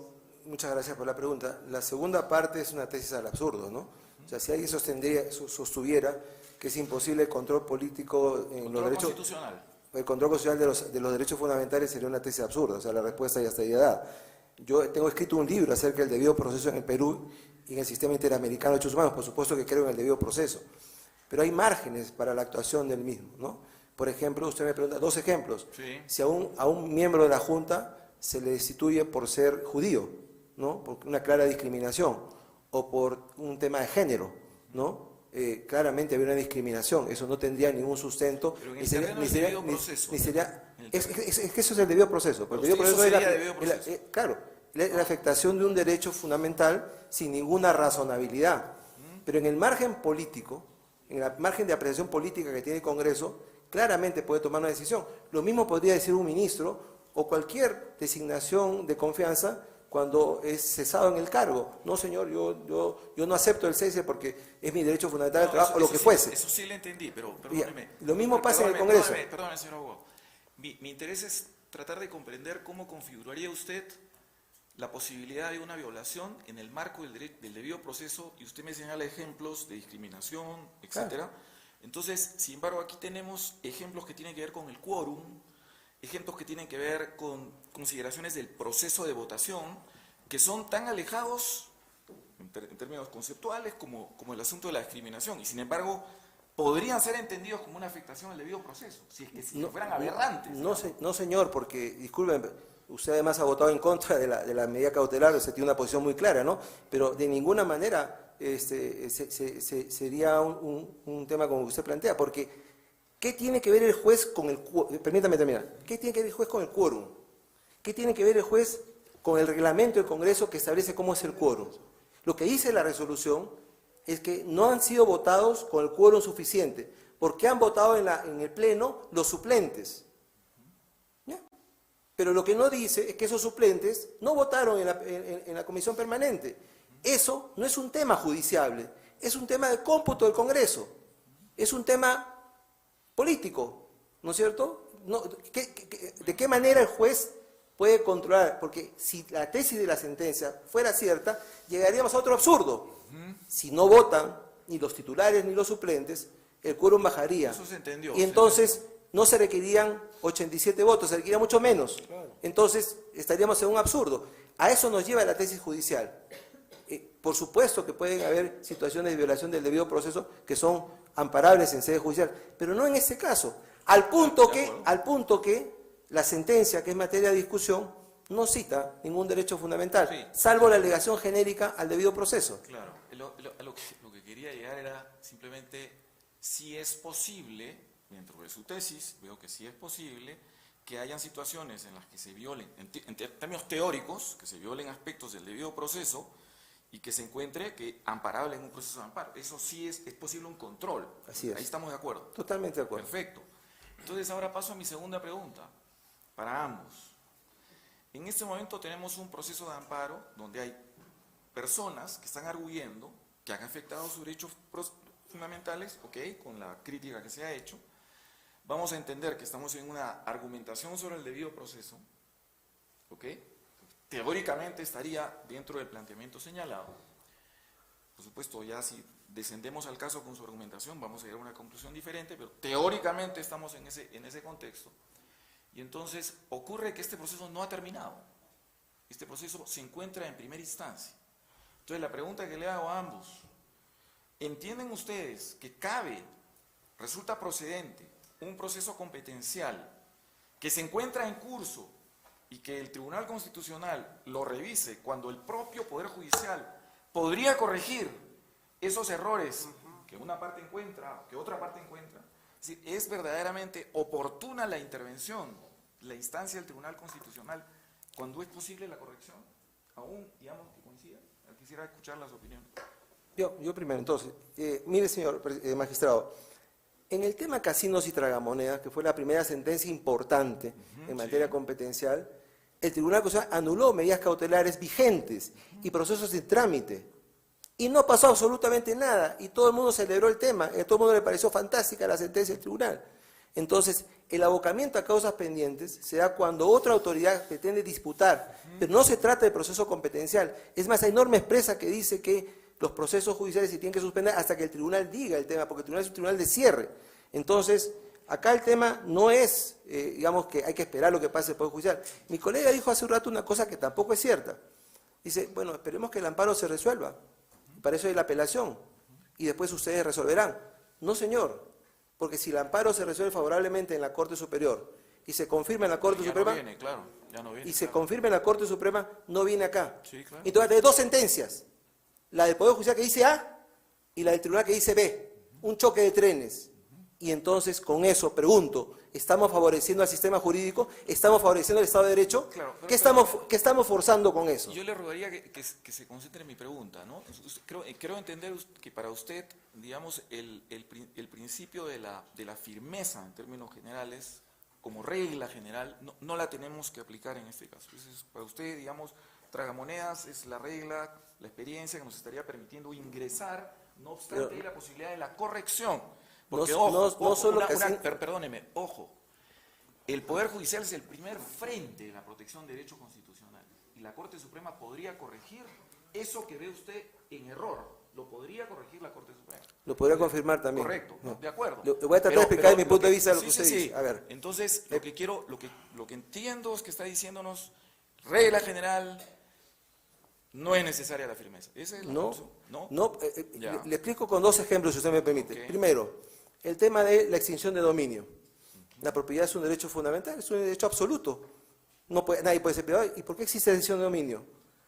muchas gracias por la pregunta. La segunda parte es una tesis al absurdo, ¿no? O sea, si alguien sostuviera que es imposible el control político en los derechos... Constitucional. El control constitucional de los derechos fundamentales sería una tesis absurda, o sea, la respuesta ya estaría dada. Yo tengo escrito un libro acerca del debido proceso en el Perú y en el sistema interamericano de derechos humanos, por supuesto que creo en el debido proceso, pero hay márgenes para la actuación del mismo, ¿no? Por ejemplo, usted me pregunta, dos ejemplos. Sí. Si a un miembro de la Junta se le destituye por ser judío, ¿no? Por una clara discriminación, o por un tema de género, ¿no? Claramente había una discriminación, eso no tendría ningún sustento. Pero en el terreno del debido proceso. Es que eso es el debido proceso. Para El debido usted proceso eso es sería debido proceso. claro, la afectación de un derecho fundamental sin ninguna razonabilidad. Pero en el margen político, en el margen de apreciación política que tiene el Congreso, claramente puede tomar una decisión. Lo mismo podría decir un ministro o cualquier designación de confianza cuando es cesado en el cargo. No, señor, yo no acepto el cese porque es mi derecho fundamental de trabajo, o lo que fuese. Eso sí le entendí, pero perdóneme. Lo mismo pasa en el Congreso. Perdóneme, señor abogado. Mi interés es tratar de comprender cómo configuraría usted la posibilidad de una violación en el marco del debido proceso, y usted me señala ejemplos de discriminación, etcétera. Entonces, sin embargo, aquí tenemos ejemplos que tienen que ver con el quórum, ejemplos que tienen que ver con consideraciones del proceso de votación, que son tan alejados en términos conceptuales como el asunto de la discriminación. Y sin embargo, podrían ser entendidos como una afectación al debido proceso, si es que si fueran aberrantes. No, señor, porque, disculpen, usted además ha votado en contra de la medida cautelar, usted tiene una posición muy clara, ¿no? Pero de ninguna manera sería un tema como usted plantea, porque ¿qué tiene que ver el juez con el quórum? Permítame terminar. ¿Qué tiene que ver el juez con el quórum? ¿Qué tiene que ver el juez con el reglamento del Congreso que establece cómo es el quórum? Lo que dice la resolución es que no han sido votados con el quórum suficiente, porque han votado en el Pleno los suplentes. ¿Ya? Pero lo que no dice es que esos suplentes no votaron en la comisión permanente. Eso no es un tema judiciable, es un tema de cómputo del Congreso, es un tema político, ¿no es cierto? ¿De qué manera el juez puede controlar? Porque si la tesis de la sentencia fuera cierta, llegaríamos a otro absurdo. Si no votan ni los titulares ni los suplentes, el quórum bajaría. Eso se entendió. Y entonces no se requerirían 87 votos, se requeriría mucho menos. Entonces estaríamos en un absurdo. A eso nos lleva la tesis judicial. Por supuesto que pueden haber situaciones de violación del debido proceso que son amparables en sede judicial, pero no en este caso. Al punto que la sentencia, que es materia de discusión, no cita ningún derecho fundamental, Sí. salvo la alegación genérica al debido proceso. Claro, lo que quería llegar era simplemente si es posible, dentro de su tesis, veo que sí es posible, que hayan situaciones en las que se violen, en términos teóricos, que se violen aspectos del debido proceso y que se encuentre que amparable en un proceso de amparo. Eso sí es posible un control. Así es. Ahí estamos de acuerdo. Totalmente de acuerdo. Perfecto. Entonces ahora paso a mi segunda pregunta, para ambos. En este momento tenemos un proceso de amparo donde hay personas que están arguyendo que han afectado sus derechos fundamentales, ok, con la crítica que se ha hecho. Vamos a entender que estamos en una argumentación sobre el debido proceso, ok. Teóricamente estaría dentro del planteamiento señalado. Por supuesto, ya si descendemos al caso con su argumentación, vamos a llegar a una conclusión diferente, pero teóricamente estamos en ese contexto. Y entonces ocurre que este proceso no ha terminado. Este proceso se encuentra en primera instancia. Entonces la pregunta que le hago a ambos, ¿entienden ustedes que resulta procedente un proceso competencial que se encuentra en curso y que el Tribunal Constitucional lo revise cuando el propio Poder Judicial podría corregir esos errores que una parte encuentra, que otra parte encuentra? Es decir, ¿es verdaderamente oportuna la intervención, la instancia del Tribunal Constitucional, cuando es posible la corrección? Aún, digamos, que coincida. Quisiera escuchar las opiniones. Yo primero, entonces, mire, señor magistrado, en el tema casinos y tragamonedas, que fue la primera sentencia importante en materia competencial, el Tribunal Constitucional anuló medidas cautelares vigentes y procesos de trámite. Y no pasó absolutamente nada, y todo el mundo celebró el tema, a todo el mundo le pareció fantástica la sentencia del tribunal. Entonces, el abocamiento a causas pendientes se da cuando otra autoridad pretende disputar, pero no se trata de proceso competencial. Es más, hay norma expresa que dice que los procesos judiciales se tienen que suspender hasta que el tribunal diga el tema, porque el tribunal es un tribunal de cierre. Entonces, acá el tema no es, digamos, que hay que esperar lo que pase el Poder Judicial. Mi colega dijo hace un rato una cosa que tampoco es cierta. Dice, bueno, esperemos que el amparo se resuelva. Para eso hay la apelación. Y después ustedes resolverán. No, señor. Porque si el amparo se resuelve favorablemente en la Corte Superior y se confirma en la Corte Suprema, no viene, claro, ya no viene, y se claro. confirma en la Corte Suprema, no viene acá. Sí, claro. Entonces va a tener dos sentencias, la del Poder Judicial que dice A y la del Tribunal que dice B, un choque de trenes. Y entonces con eso pregunto, ¿estamos favoreciendo al sistema jurídico? ¿Estamos favoreciendo el Estado de Derecho? Claro, pero- ¿Qué estamos forzando con eso? Yo le rogaría que se concentre en mi pregunta, ¿no? Creo entender que para usted, digamos, el principio de la firmeza en términos generales, como regla general, no la tenemos que aplicar en este caso. Entonces, para usted, digamos, tragamonedas es la regla, la experiencia que nos estaría permitiendo ingresar, no obstante Pero- hay la posibilidad de la corrección. Porque, No- no ojo, solo que sí- perdóneme, ojo, el Poder Judicial es el primer frente de la protección de derechos constitucionales y la Corte Suprema podría corregir eso que ve usted en error, lo podría corregir la Corte Suprema. Lo podría confirmar también. Correcto, No. de acuerdo. Le voy a tratar de explicar desde mi punto de vista lo que usted dice. A ver. Entonces, lo que entiendo es que está diciéndonos, regla general, no es necesaria la firmeza. ¿Esa es la No, conclusión? no, Ya. le explico con dos ejemplos, si usted me permite. Ok. Primero, el tema de la extinción de dominio. La propiedad es un derecho fundamental, es un derecho absoluto. Nadie puede ser privado. ¿Y por qué existe la extinción de dominio?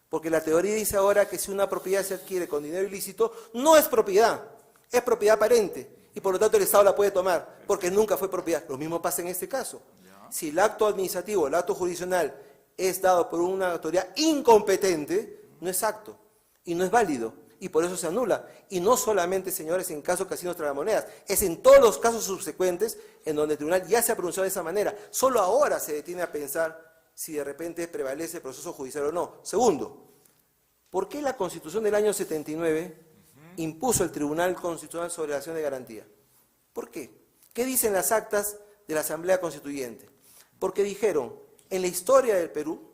Porque la teoría dice ahora que si una propiedad se adquiere con dinero ilícito, no es propiedad aparente. Y por lo tanto el Estado la puede tomar, porque nunca fue propiedad. Lo mismo pasa en este caso. Si el acto administrativo, el acto jurisdiccional, es dado por una autoridad incompetente, no es acto y no es válido. Y por eso se anula. Y no solamente, señores, en casos casinos tragamonedas, es en todos los casos subsecuentes en donde el tribunal ya se ha pronunciado de esa manera. Solo ahora se detiene a pensar si de repente prevalece el proceso judicial o no. Segundo, ¿por qué la Constitución del año 79 impuso el Tribunal Constitucional sobre la acción de garantía? ¿Por qué? ¿Qué dicen las actas de la Asamblea Constituyente? Porque dijeron, en la historia del Perú,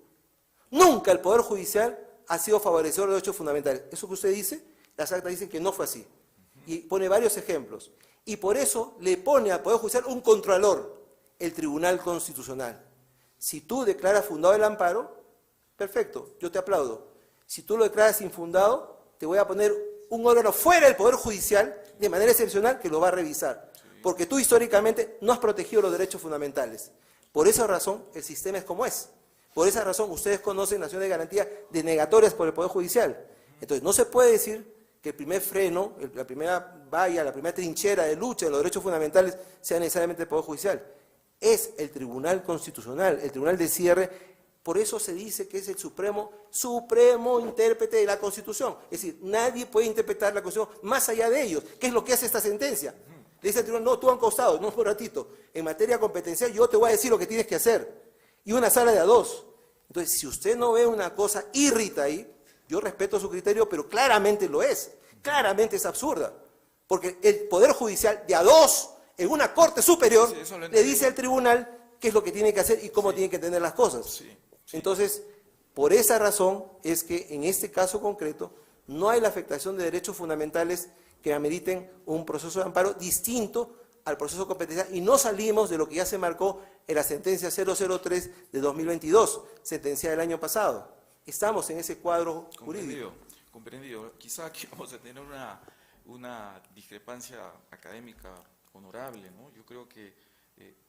nunca el Poder Judicial ha sido favorecedor de los derechos fundamentales. Eso que usted dice, las actas dicen que no fue así. Y pone varios ejemplos. Y por eso le pone al Poder Judicial un controlador, el Tribunal Constitucional. Si tú declaras fundado el amparo, perfecto, yo te aplaudo. Si tú lo declaras infundado, te voy a poner un órgano fuera del Poder Judicial, de manera excepcional, que lo va a revisar. Porque tú históricamente no has protegido los derechos fundamentales. Por esa razón, el sistema es como es. Por esa razón, ustedes conocen la acción de garantía denegatorias por el Poder Judicial. Entonces, no se puede decir que el primer freno, la primera valla, la primera trinchera de lucha de los derechos fundamentales sea necesariamente el Poder Judicial. Es el Tribunal Constitucional, el Tribunal de Cierre. Por eso se dice que es el supremo intérprete de la Constitución. Es decir, nadie puede interpretar la Constitución más allá de ellos. ¿Qué es lo que hace esta sentencia? Le dice al tribunal, no, tú han costado, no un ratito. En materia competencial yo te voy a decir lo que tienes que hacer. Y una sala de a dos. Entonces, si usted no ve una cosa irrita ahí, yo respeto su criterio, pero claramente lo es. Claramente es absurda. Porque el Poder Judicial de a dos, en una Corte Superior, Sí, le dice al tribunal qué es lo que tiene que hacer y cómo tiene que entender las cosas. Sí. Entonces, por esa razón es que en este caso concreto no hay la afectación de derechos fundamentales que ameriten un proceso de amparo distinto al proceso competencial y no salimos de lo que ya se marcó en la sentencia 003 de 2022, sentencia del año pasado. Estamos en ese cuadro jurídico. Comprendido. Quizá aquí vamos a tener una discrepancia académica honorable, ¿no? Yo creo que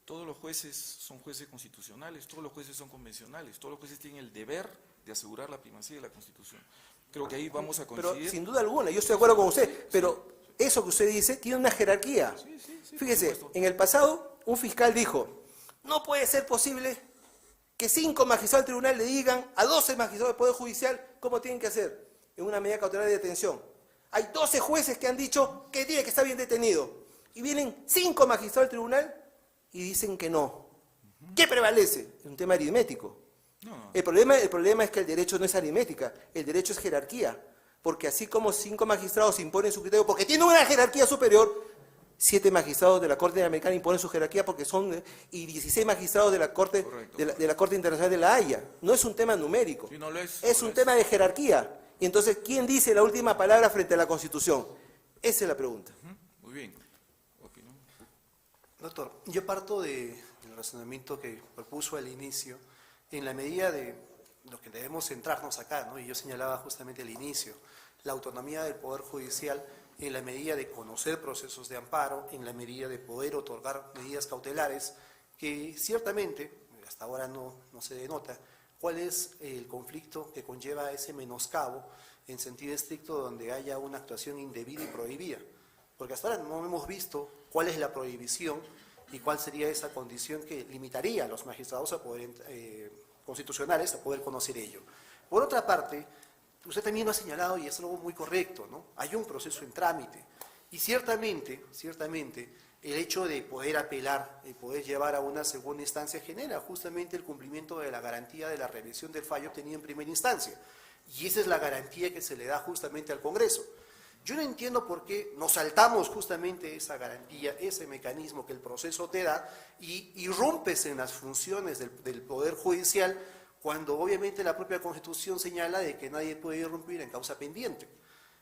todos los jueces son jueces constitucionales, todos los jueces son convencionales, todos los jueces tienen el deber de asegurar la primacía de la Constitución. Creo que ahí vamos a coincidir. Pero sin duda alguna, yo estoy de acuerdo con usted, pero eso que usted dice tiene una jerarquía. Fíjese, en el pasado un fiscal dijo, no puede ser posible que 5 magistrados del tribunal le digan a 12 magistrados del Poder Judicial cómo tienen que hacer en una medida cautelar de detención. Hay 12 jueces que han dicho que tiene que estar bien detenido. Y vienen 5 magistrados del tribunal y dicen que no. ¿Qué prevalece? Es un tema aritmético. No. El problema es que el derecho no es aritmética, el derecho es jerarquía. Porque así como 5 magistrados imponen su criterio porque tienen una jerarquía superior, 7 magistrados de la Corte Interamericana imponen su jerarquía porque son, y 16 magistrados de la Corte, de la Corte Internacional de la Haya. No es un tema numérico, Sí, no lo es, es no un lo tema de jerarquía. Y entonces, ¿quién dice la última palabra frente a la Constitución? Esa es la pregunta. Muy bien. ¿Opinión? Doctor, yo parto del razonamiento que propuso al inicio, en la medida de lo que debemos centrarnos acá, ¿no? Y yo señalaba justamente al inicio, la autonomía del Poder Judicial en la medida de conocer procesos de amparo, en la medida de poder otorgar medidas cautelares, que ciertamente, hasta ahora no se denota, cuál es el conflicto que conlleva ese menoscabo en sentido estricto donde haya una actuación indebida y prohibida. Porque hasta ahora no hemos visto cuál es la prohibición y cuál sería esa condición que limitaría a los magistrados a poder, constitucionales a poder conocer ello. Por otra parte, usted también lo ha señalado y es algo muy correcto, ¿no? Hay un proceso en trámite y ciertamente, el hecho de poder apelar, de poder llevar a una segunda instancia genera justamente el cumplimiento de la garantía de la revisión del fallo obtenido en primera instancia. Y esa es la garantía que se le da justamente al Congreso. Yo no entiendo por qué nos saltamos justamente esa garantía, ese mecanismo que el proceso te da y irrumpes en las funciones del Poder Judicial cuando obviamente la propia Constitución señala de que nadie puede irrumpir en causa pendiente.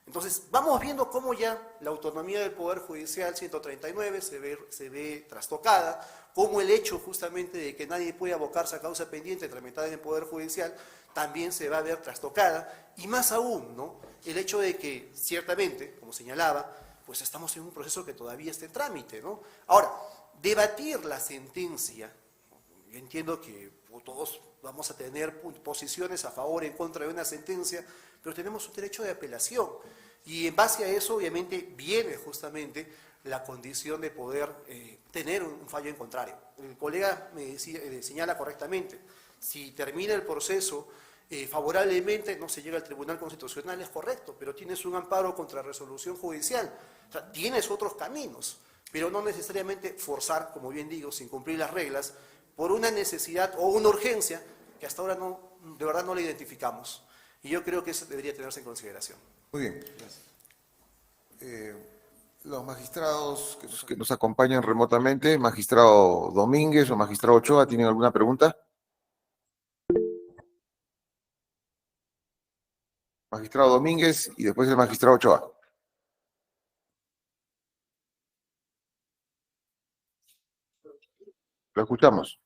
Entonces, vamos viendo cómo ya la autonomía del Poder Judicial 139 se ve trastocada, cómo el hecho justamente de que nadie puede abocarse a causa pendiente tramitada en el Poder Judicial también se va a ver trastocada, y más aún, ¿no? El hecho de que, ciertamente, como señalaba, pues estamos en un proceso que todavía está en trámite, ¿no? Ahora, debatir la sentencia, yo entiendo que todos vamos a tener posiciones a favor o en contra de una sentencia, pero tenemos un derecho de apelación. Y en base a eso, obviamente, viene justamente la condición de poder tener un fallo en contrario. El colega me señala correctamente, si termina el proceso favorablemente, no se llega al Tribunal Constitucional, es correcto, pero tienes un amparo contra resolución judicial. O sea, tienes otros caminos, pero no necesariamente forzar, como bien digo, sin cumplir las reglas, por una necesidad o una urgencia que hasta ahora no, de verdad no la identificamos. Y yo creo que eso debería tenerse en consideración. Muy bien. Los magistrados que nos acompañan remotamente, magistrado Domínguez o magistrado Ochoa, ¿tienen alguna pregunta? Magistrado Domínguez y después el magistrado Ochoa. Lo escuchamos.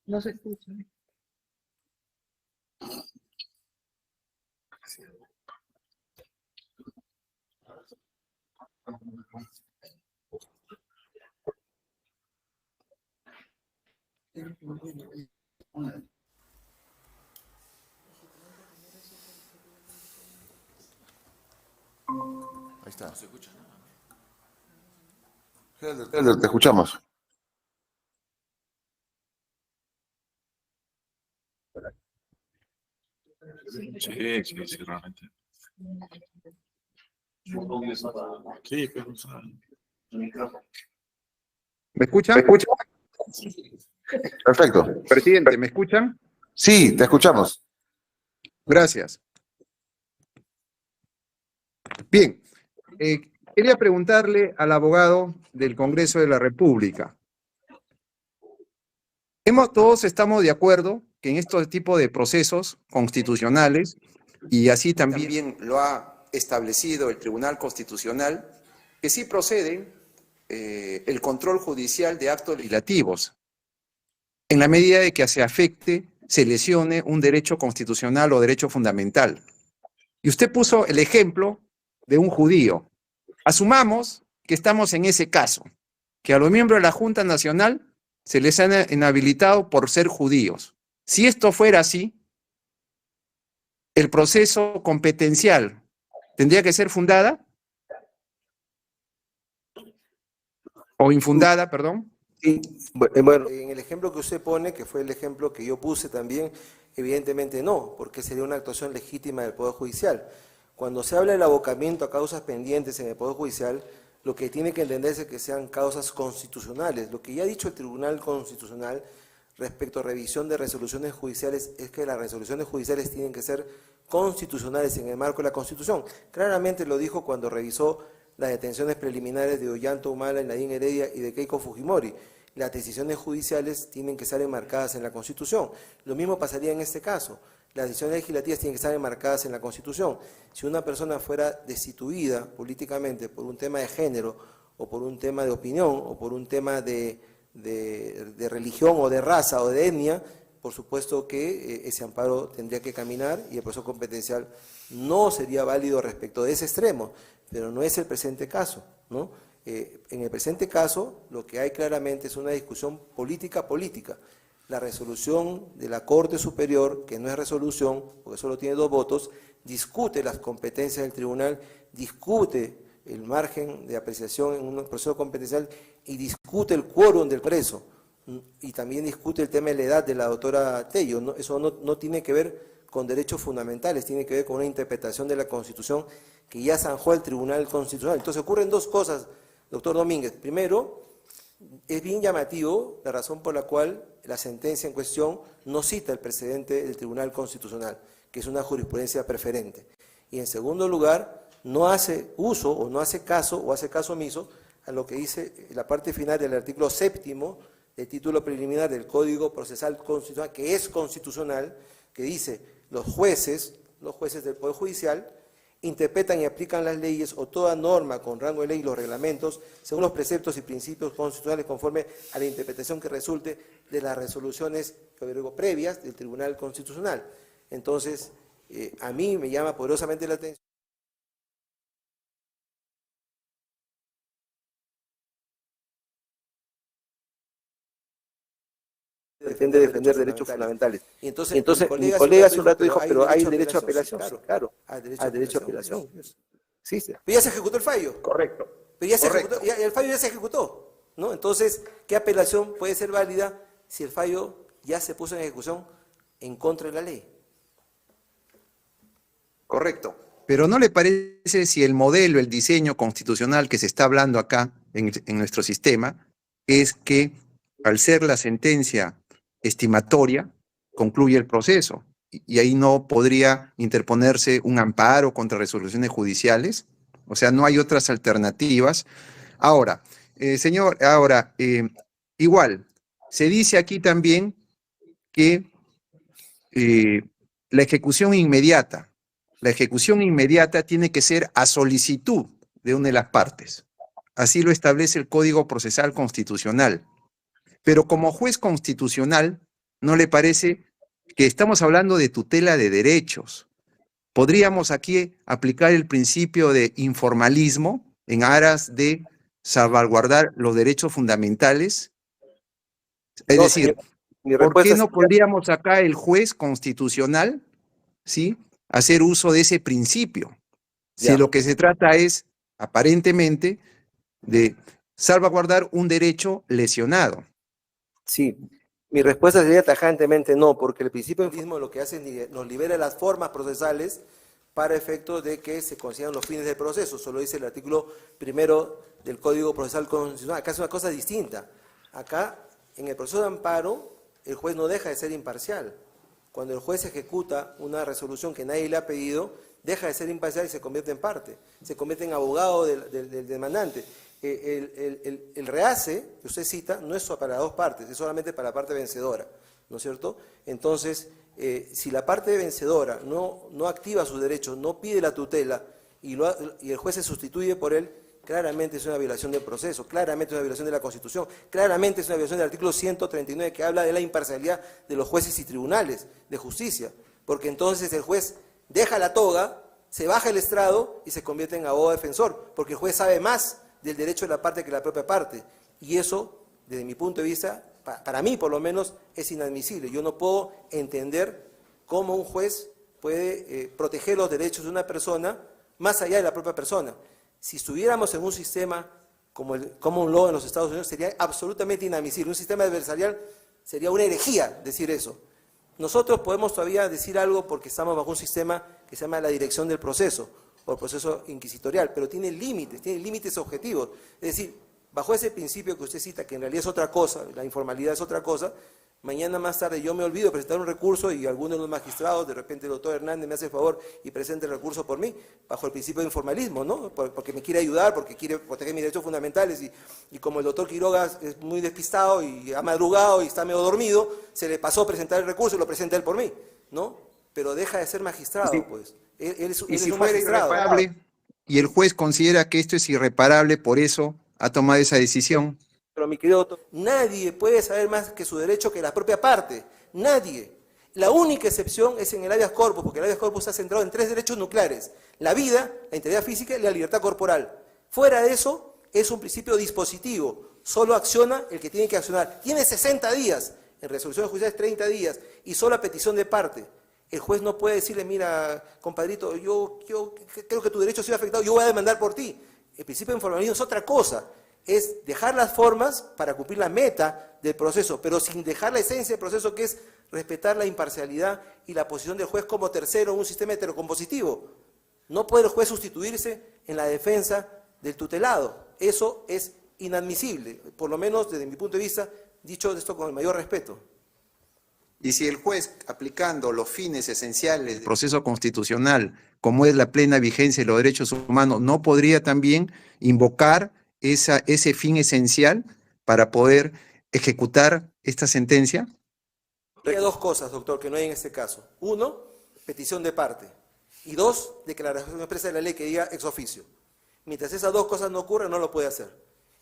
No se escucha. Ahí está. Helder, te escuchamos. Sí, sí, sí, realmente. Sí, pero, o sea, ¿Me escuchan? Perfecto. Presidente, ¿me escuchan? Sí, te escuchamos. Gracias. Bien, quería preguntarle al abogado del Congreso de la República. Todos estamos de acuerdo que en este tipo de procesos constitucionales, y así también lo ha establecido el Tribunal Constitucional, que sí procede el control judicial de actos legislativos, en la medida de que se afecte, se lesione un derecho constitucional o derecho fundamental. Y usted puso el ejemplo de un judío. Asumamos que estamos en ese caso, que a los miembros de la Junta Nacional se les han inhabilitado por ser judíos. Si esto fuera así, el proceso competencial tendría que ser fundada o infundada, perdón. Sí, bueno, en el ejemplo que usted pone, que fue el ejemplo que yo puse también, evidentemente no, porque sería una actuación legítima del Poder Judicial. Cuando se habla del abocamiento a causas pendientes en el Poder Judicial, lo que tiene que entenderse es que sean causas constitucionales. Lo que ya ha dicho el Tribunal Constitucional respecto a revisión de resoluciones judiciales es que las resoluciones judiciales tienen que ser constitucionales en el marco de la Constitución. Claramente lo dijo cuando revisó las detenciones preliminares de Ollanta Humala, Nadine Heredia y de Keiko Fujimori. Las decisiones judiciales tienen que estar enmarcadas en la Constitución. Lo mismo pasaría en este caso. Las decisiones legislativas tienen que estar enmarcadas en la Constitución. Si una persona fuera destituida políticamente por un tema de género o por un tema de opinión o por un tema de religión o de raza o de etnia, por supuesto que ese amparo tendría que caminar y el proceso competencial no sería válido respecto de ese extremo, pero no es el presente caso, ¿no? En el presente caso, lo que hay claramente es una discusión política. La resolución de la Corte Superior, que no es resolución, porque solo tiene 2 votos, discute las competencias del tribunal, discute el margen de apreciación en un proceso competencial y discute el quórum del preso. Y también discute el tema de la edad de la doctora Tello. ¿No? Eso no tiene que ver con derechos fundamentales, tiene que ver con una interpretación de la Constitución que ya zanjó el Tribunal Constitucional. Entonces ocurren 2 cosas, doctor Domínguez. Primero, es bien llamativo la razón por la cual la sentencia en cuestión no cita el precedente del Tribunal Constitucional, que es una jurisprudencia preferente. Y en segundo lugar, no hace uso o no hace caso o hace caso omiso a lo que dice la parte final del artículo 7º del título preliminar del Código Procesal Constitucional, que es constitucional, que dice los jueces del Poder Judicial interpretan y aplican las leyes o toda norma con rango de ley y los reglamentos según los preceptos y principios constitucionales conforme a la interpretación que resulte de las resoluciones previas del Tribunal Constitucional. Entonces, a mí me llama poderosamente la atención. Pretende defender derechos fundamentales. Y entonces mi colega hace un rato dijo, pero hay derecho a apelación. Sí, claro, hay derecho a apelación. Sí, sí. Pero ya se ejecutó el fallo. Correcto. Pero ya se ejecutó, el fallo ya se ejecutó, ¿no? Entonces, ¿qué apelación puede ser válida si el fallo ya se puso en ejecución en contra de la ley? Correcto. Pero ¿no le parece si el modelo, el diseño constitucional que se está hablando acá en nuestro sistema es que al ser la sentencia estimatoria, concluye el proceso y ahí no podría interponerse un amparo contra resoluciones judiciales? O sea, no hay otras alternativas. Ahora, igual, se dice aquí también que la ejecución inmediata tiene que ser a solicitud de una de las partes. Así lo establece el Código Procesal Constitucional. Pero como juez constitucional, ¿no le parece que estamos hablando de tutela de derechos? ¿Podríamos aquí aplicar el principio de informalismo en aras de salvaguardar los derechos fundamentales? Es decir, ¿por qué no podríamos acá el juez constitucional, ¿sí?, hacer uso de ese principio? Si lo que se trata es, aparentemente, de salvaguardar un derecho lesionado. Sí, mi respuesta sería tajantemente no, porque el principio del mismo lo que hace es nos libera las formas procesales para efectos de que se consigan los fines del proceso. Solo dice el artículo 1 del Código Procesal Constitucional. Acá es una cosa distinta. Acá, en el proceso de amparo, el juez no deja de ser imparcial. Cuando el juez ejecuta una resolución que nadie le ha pedido, deja de ser imparcial y se convierte en parte, se convierte en abogado del demandante. El rehace que usted cita no es para dos partes, es solamente para la parte vencedora, ¿no es cierto? Entonces, si la parte vencedora no activa sus derechos, no pide la tutela y el juez se sustituye por él, claramente es una violación del proceso, claramente es una violación de la Constitución, claramente es una violación del artículo 139 que habla de la imparcialidad de los jueces y tribunales de justicia, porque entonces el juez deja la toga, se baja el estrado y se convierte en abogado defensor, porque el juez sabe más del derecho de la parte que la propia parte. Y eso, desde mi punto de vista, para mí por lo menos, es inadmisible. Yo no puedo entender cómo un juez puede proteger los derechos de una persona más allá de la propia persona. Si estuviéramos en un sistema como el common law en los Estados Unidos, sería absolutamente inadmisible. Un sistema adversarial sería una herejía decir eso. Nosotros podemos todavía decir algo porque estamos bajo un sistema que se llama la dirección del proceso, o el proceso inquisitorial, pero tiene límites objetivos. Es decir, bajo ese principio que usted cita, que en realidad es otra cosa, la informalidad es otra cosa, mañana más tarde yo me olvido de presentar un recurso y alguno de los magistrados, de repente el doctor Hernández me hace el favor y presenta el recurso por mí, bajo el principio de informalismo, ¿no? Porque me quiere ayudar, porque quiere proteger mis derechos fundamentales y como el doctor Quiroga es muy despistado y ha madrugado y está medio dormido, se le pasó a presentar el recurso y lo presenta él por mí, ¿no? Pero deja de ser magistrado, Sí. Pues. Él es Y si un fuera magistrado. irreparable, y el juez considera que esto es irreparable, por eso ha tomado esa decisión. Pero mi querido doctor, nadie puede saber más que su derecho que la propia parte. Nadie. La única excepción es en el habeas corpus, porque el habeas corpus está centrado en 3 derechos nucleares: la vida, la integridad física y la libertad corporal. Fuera de eso, es un principio dispositivo. Solo acciona el que tiene que accionar. Tiene 60 días, en resoluciones judiciales 30 días, y solo a petición de parte. El juez no puede decirle, mira, compadrito, yo creo que tu derecho ha sido afectado, yo voy a demandar por ti. El principio de informalismo es otra cosa. Es dejar las formas para cumplir la meta del proceso, pero sin dejar la esencia del proceso, que es respetar la imparcialidad y la posición del juez como tercero en un sistema heterocompositivo. No puede el juez sustituirse en la defensa del tutelado. Eso es inadmisible, por lo menos desde mi punto de vista, dicho esto con el mayor respeto. Y si el juez, aplicando los fines esenciales del proceso constitucional, como es la plena vigencia de los derechos humanos, ¿no podría también invocar ese fin esencial para poder ejecutar esta sentencia? Hay 2 cosas, doctor, que no hay en este caso. 1, petición de parte. Y 2, declaración expresa de la ley que diga ex oficio. Mientras esas dos cosas no ocurran, no lo puede hacer.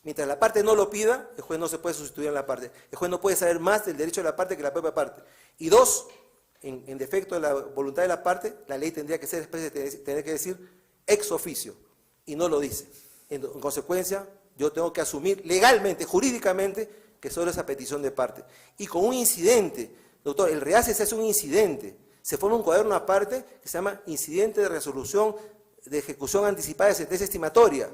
Mientras la parte no lo pida, el juez no se puede sustituir en la parte. El juez no puede saber más del derecho de la parte que la propia parte. Y 2, en defecto de la voluntad de la parte, la ley tendría que ser expresa, tendría que decir ex oficio, y no lo dice. En consecuencia, yo tengo que asumir legalmente, jurídicamente, que solo es a petición de parte. Y con un incidente, doctor, el rehace se hace un incidente, se forma un cuaderno aparte que se llama incidente de resolución de ejecución anticipada de sentencia estimatoria,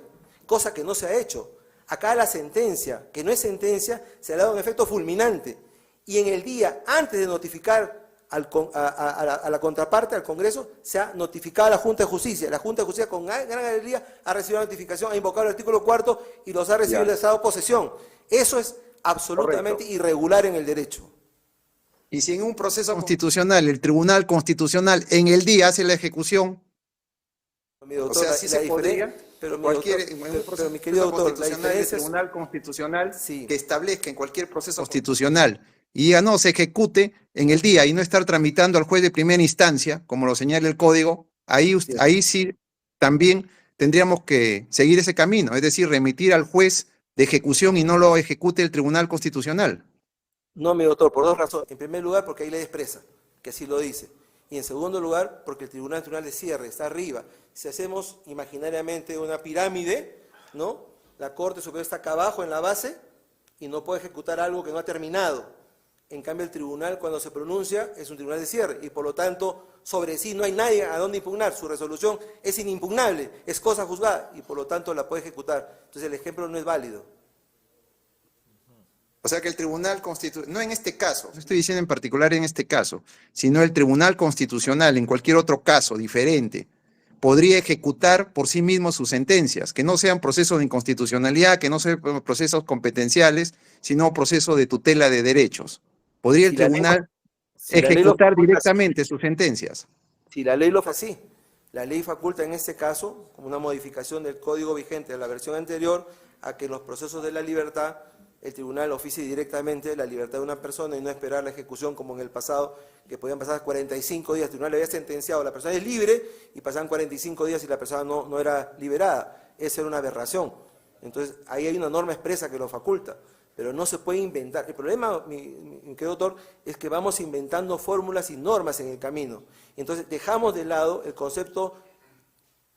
cosa que no se ha hecho. Acá la sentencia, que no es sentencia, se le ha dado un efecto fulminante. Y en el día, antes de notificar a la contraparte, al Congreso, se ha notificado a la Junta de Justicia. La Junta de Justicia, con gran alegría, ha recibido la notificación, ha invocado el artículo 4 y los ha recibido el Estado de posesión. Eso es absolutamente irregular en el derecho. Y si en un proceso constitucional, el Tribunal Constitucional en el día hace la ejecución, Mi doctor, o sea, sí se podría, pero mi cualquier, doctor, en un pero proceso mi querido doctor, la constitucional, el diferencia es... Tribunal Constitucional Sí. que establezca en cualquier proceso constitucional y diga no, se ejecute en el día y no estar tramitando al juez de primera instancia, como lo señala el código, ahí sí también tendríamos que seguir ese camino, es decir, remitir al juez de ejecución y no lo ejecute el Tribunal Constitucional. No, mi doctor, por dos razones. En primer lugar, porque hay ley expresa, que así lo dice. Y en segundo lugar, porque el tribunal de cierre está arriba. Si hacemos imaginariamente una pirámide, ¿no? La Corte Superior está acá abajo en la base y no puede ejecutar algo que no ha terminado. En cambio, el tribunal, cuando se pronuncia, es un tribunal de cierre y por lo tanto, sobre sí no hay nadie a dónde impugnar. Su resolución es inimpugnable, es cosa juzgada y por lo tanto la puede ejecutar. Entonces, el ejemplo no es válido. O sea que el Tribunal Constitucional, no en este caso, no estoy diciendo en particular en este caso, sino el Tribunal Constitucional en cualquier otro caso diferente, podría ejecutar por sí mismo sus sentencias, que no sean procesos de inconstitucionalidad, que no sean procesos competenciales, sino procesos de tutela de derechos. ¿Podría el tribunal ejecutar directamente sus sentencias? Si la ley lo faculta así, la ley faculta en este caso, como una modificación del código vigente de la versión anterior, a que en los procesos de la libertad el tribunal oficie directamente la libertad de una persona y no esperar la ejecución como en el pasado, que podían pasar 45 días, el tribunal le había sentenciado, la persona es libre y pasaban 45 días y la persona no era liberada. Esa era una aberración. Entonces, ahí hay una norma expresa que lo faculta, pero no se puede inventar. El problema, mi querido doctor, es que vamos inventando fórmulas y normas en el camino. Entonces, dejamos de lado el concepto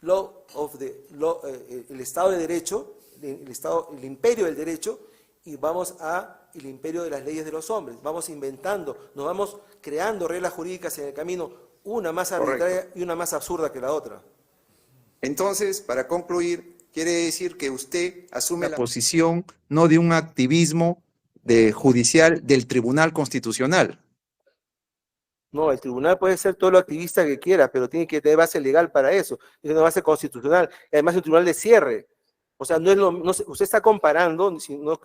el Estado de Derecho, el imperio del derecho, y vamos el imperio de las leyes de los hombres. Vamos inventando, nos vamos creando reglas jurídicas en el camino, una más arbitraria y una más absurda que la otra. Entonces, para concluir, quiere decir que usted asume la posición no de un activismo judicial del Tribunal Constitucional. No, el tribunal puede ser todo lo activista que quiera, pero tiene que tener base legal para eso, es una base constitucional, y además es un tribunal de cierre. O sea, usted está comparando,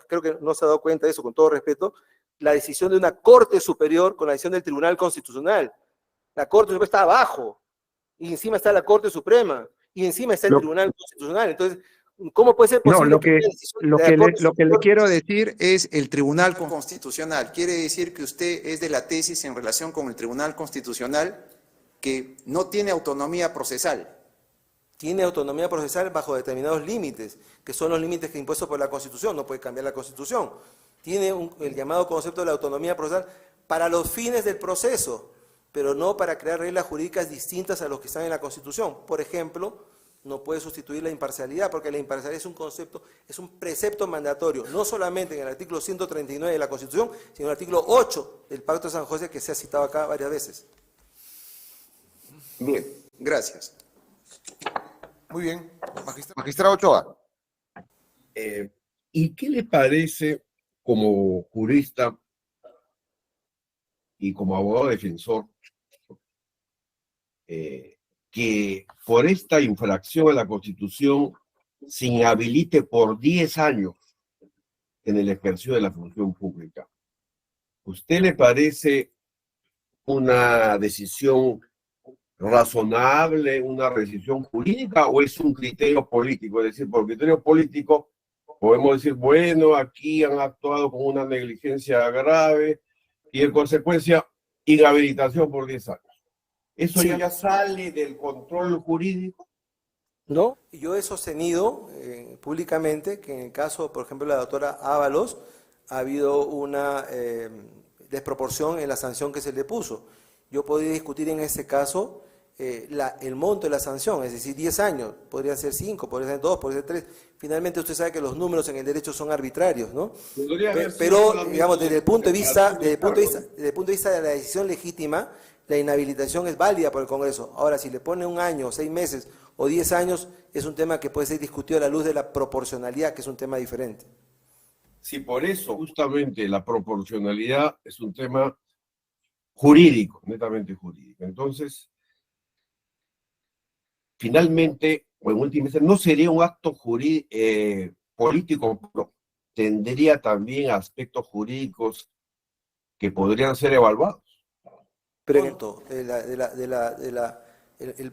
creo que no se ha dado cuenta de eso, con todo respeto, la decisión de una Corte Superior con la decisión del Tribunal Constitucional. La Corte Superior está abajo, y encima está la Corte Suprema, y encima está el Tribunal Constitucional. Entonces, ¿cómo puede ser posible? No, lo que le quiero decir es el Tribunal Constitucional. Quiere decir que usted es de la tesis en relación con el Tribunal Constitucional que no tiene autonomía procesal. Tiene autonomía procesal bajo determinados límites, que son los límites que impuestos por la Constitución, no puede cambiar la Constitución. Tiene el llamado concepto de la autonomía procesal para los fines del proceso, pero no para crear reglas jurídicas distintas a los que están en la Constitución. Por ejemplo, no puede sustituir la imparcialidad, porque la imparcialidad es un concepto, es un precepto mandatorio, no solamente en el artículo 139 de la Constitución, sino en el artículo 8 del Pacto de San José, que se ha citado acá varias veces. Bien, gracias. Muy bien. Magistrado Ochoa. ¿Y qué le parece como jurista y como abogado defensor que por esta infracción a la Constitución se inhabilite por 10 años en el ejercicio de la función pública? ¿Usted le parece una decisión razonable, una decisión jurídica, o es un criterio político? Es decir, por criterio político podemos decir, bueno, aquí han actuado con una negligencia grave y en consecuencia inhabilitación por 10 años. ¿Eso Sí. ya sale del control jurídico? ¿No? Yo he sostenido públicamente que en el caso, por ejemplo, de la doctora Ábalos, ha habido una desproporción en la sanción que se le puso. Yo podría discutir en ese caso el monto de la sanción, es decir, 10 años, podría ser 5, podría ser 2, podría ser 3. Finalmente usted sabe que los números en el derecho son arbitrarios, ¿no? Podría haber sido Pero, solamente digamos, desde el punto de vista, separación del desde el punto de vista de la decisión legítima, la inhabilitación es válida por el Congreso. Ahora, si le pone 1 año, 6 meses o 10 años, es un tema que puede ser discutido a la luz de la proporcionalidad, que es un tema diferente. Sí, por eso justamente la proporcionalidad es un tema jurídico, netamente jurídico. Entonces, finalmente, o en última instancia, no sería un acto político puro. Tendría también aspectos jurídicos que podrían ser evaluados. Pregunto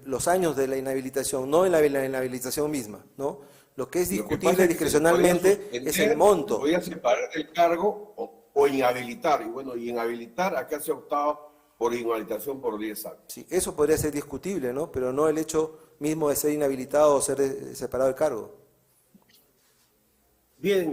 los años de la inhabilitación, no en la inhabilitación misma, ¿no? Lo que es Lo que discutible pasa es que se discrecionalmente podía es el suspender, monto. podía separar del cargo o inhabilitar. Y bueno, y inhabilitar, acá se ha optado por inhabilitación por 10 años. Sí, eso podría ser discutible, ¿no? Pero no el hecho mismo de ser inhabilitado o ser separado del cargo. Bien,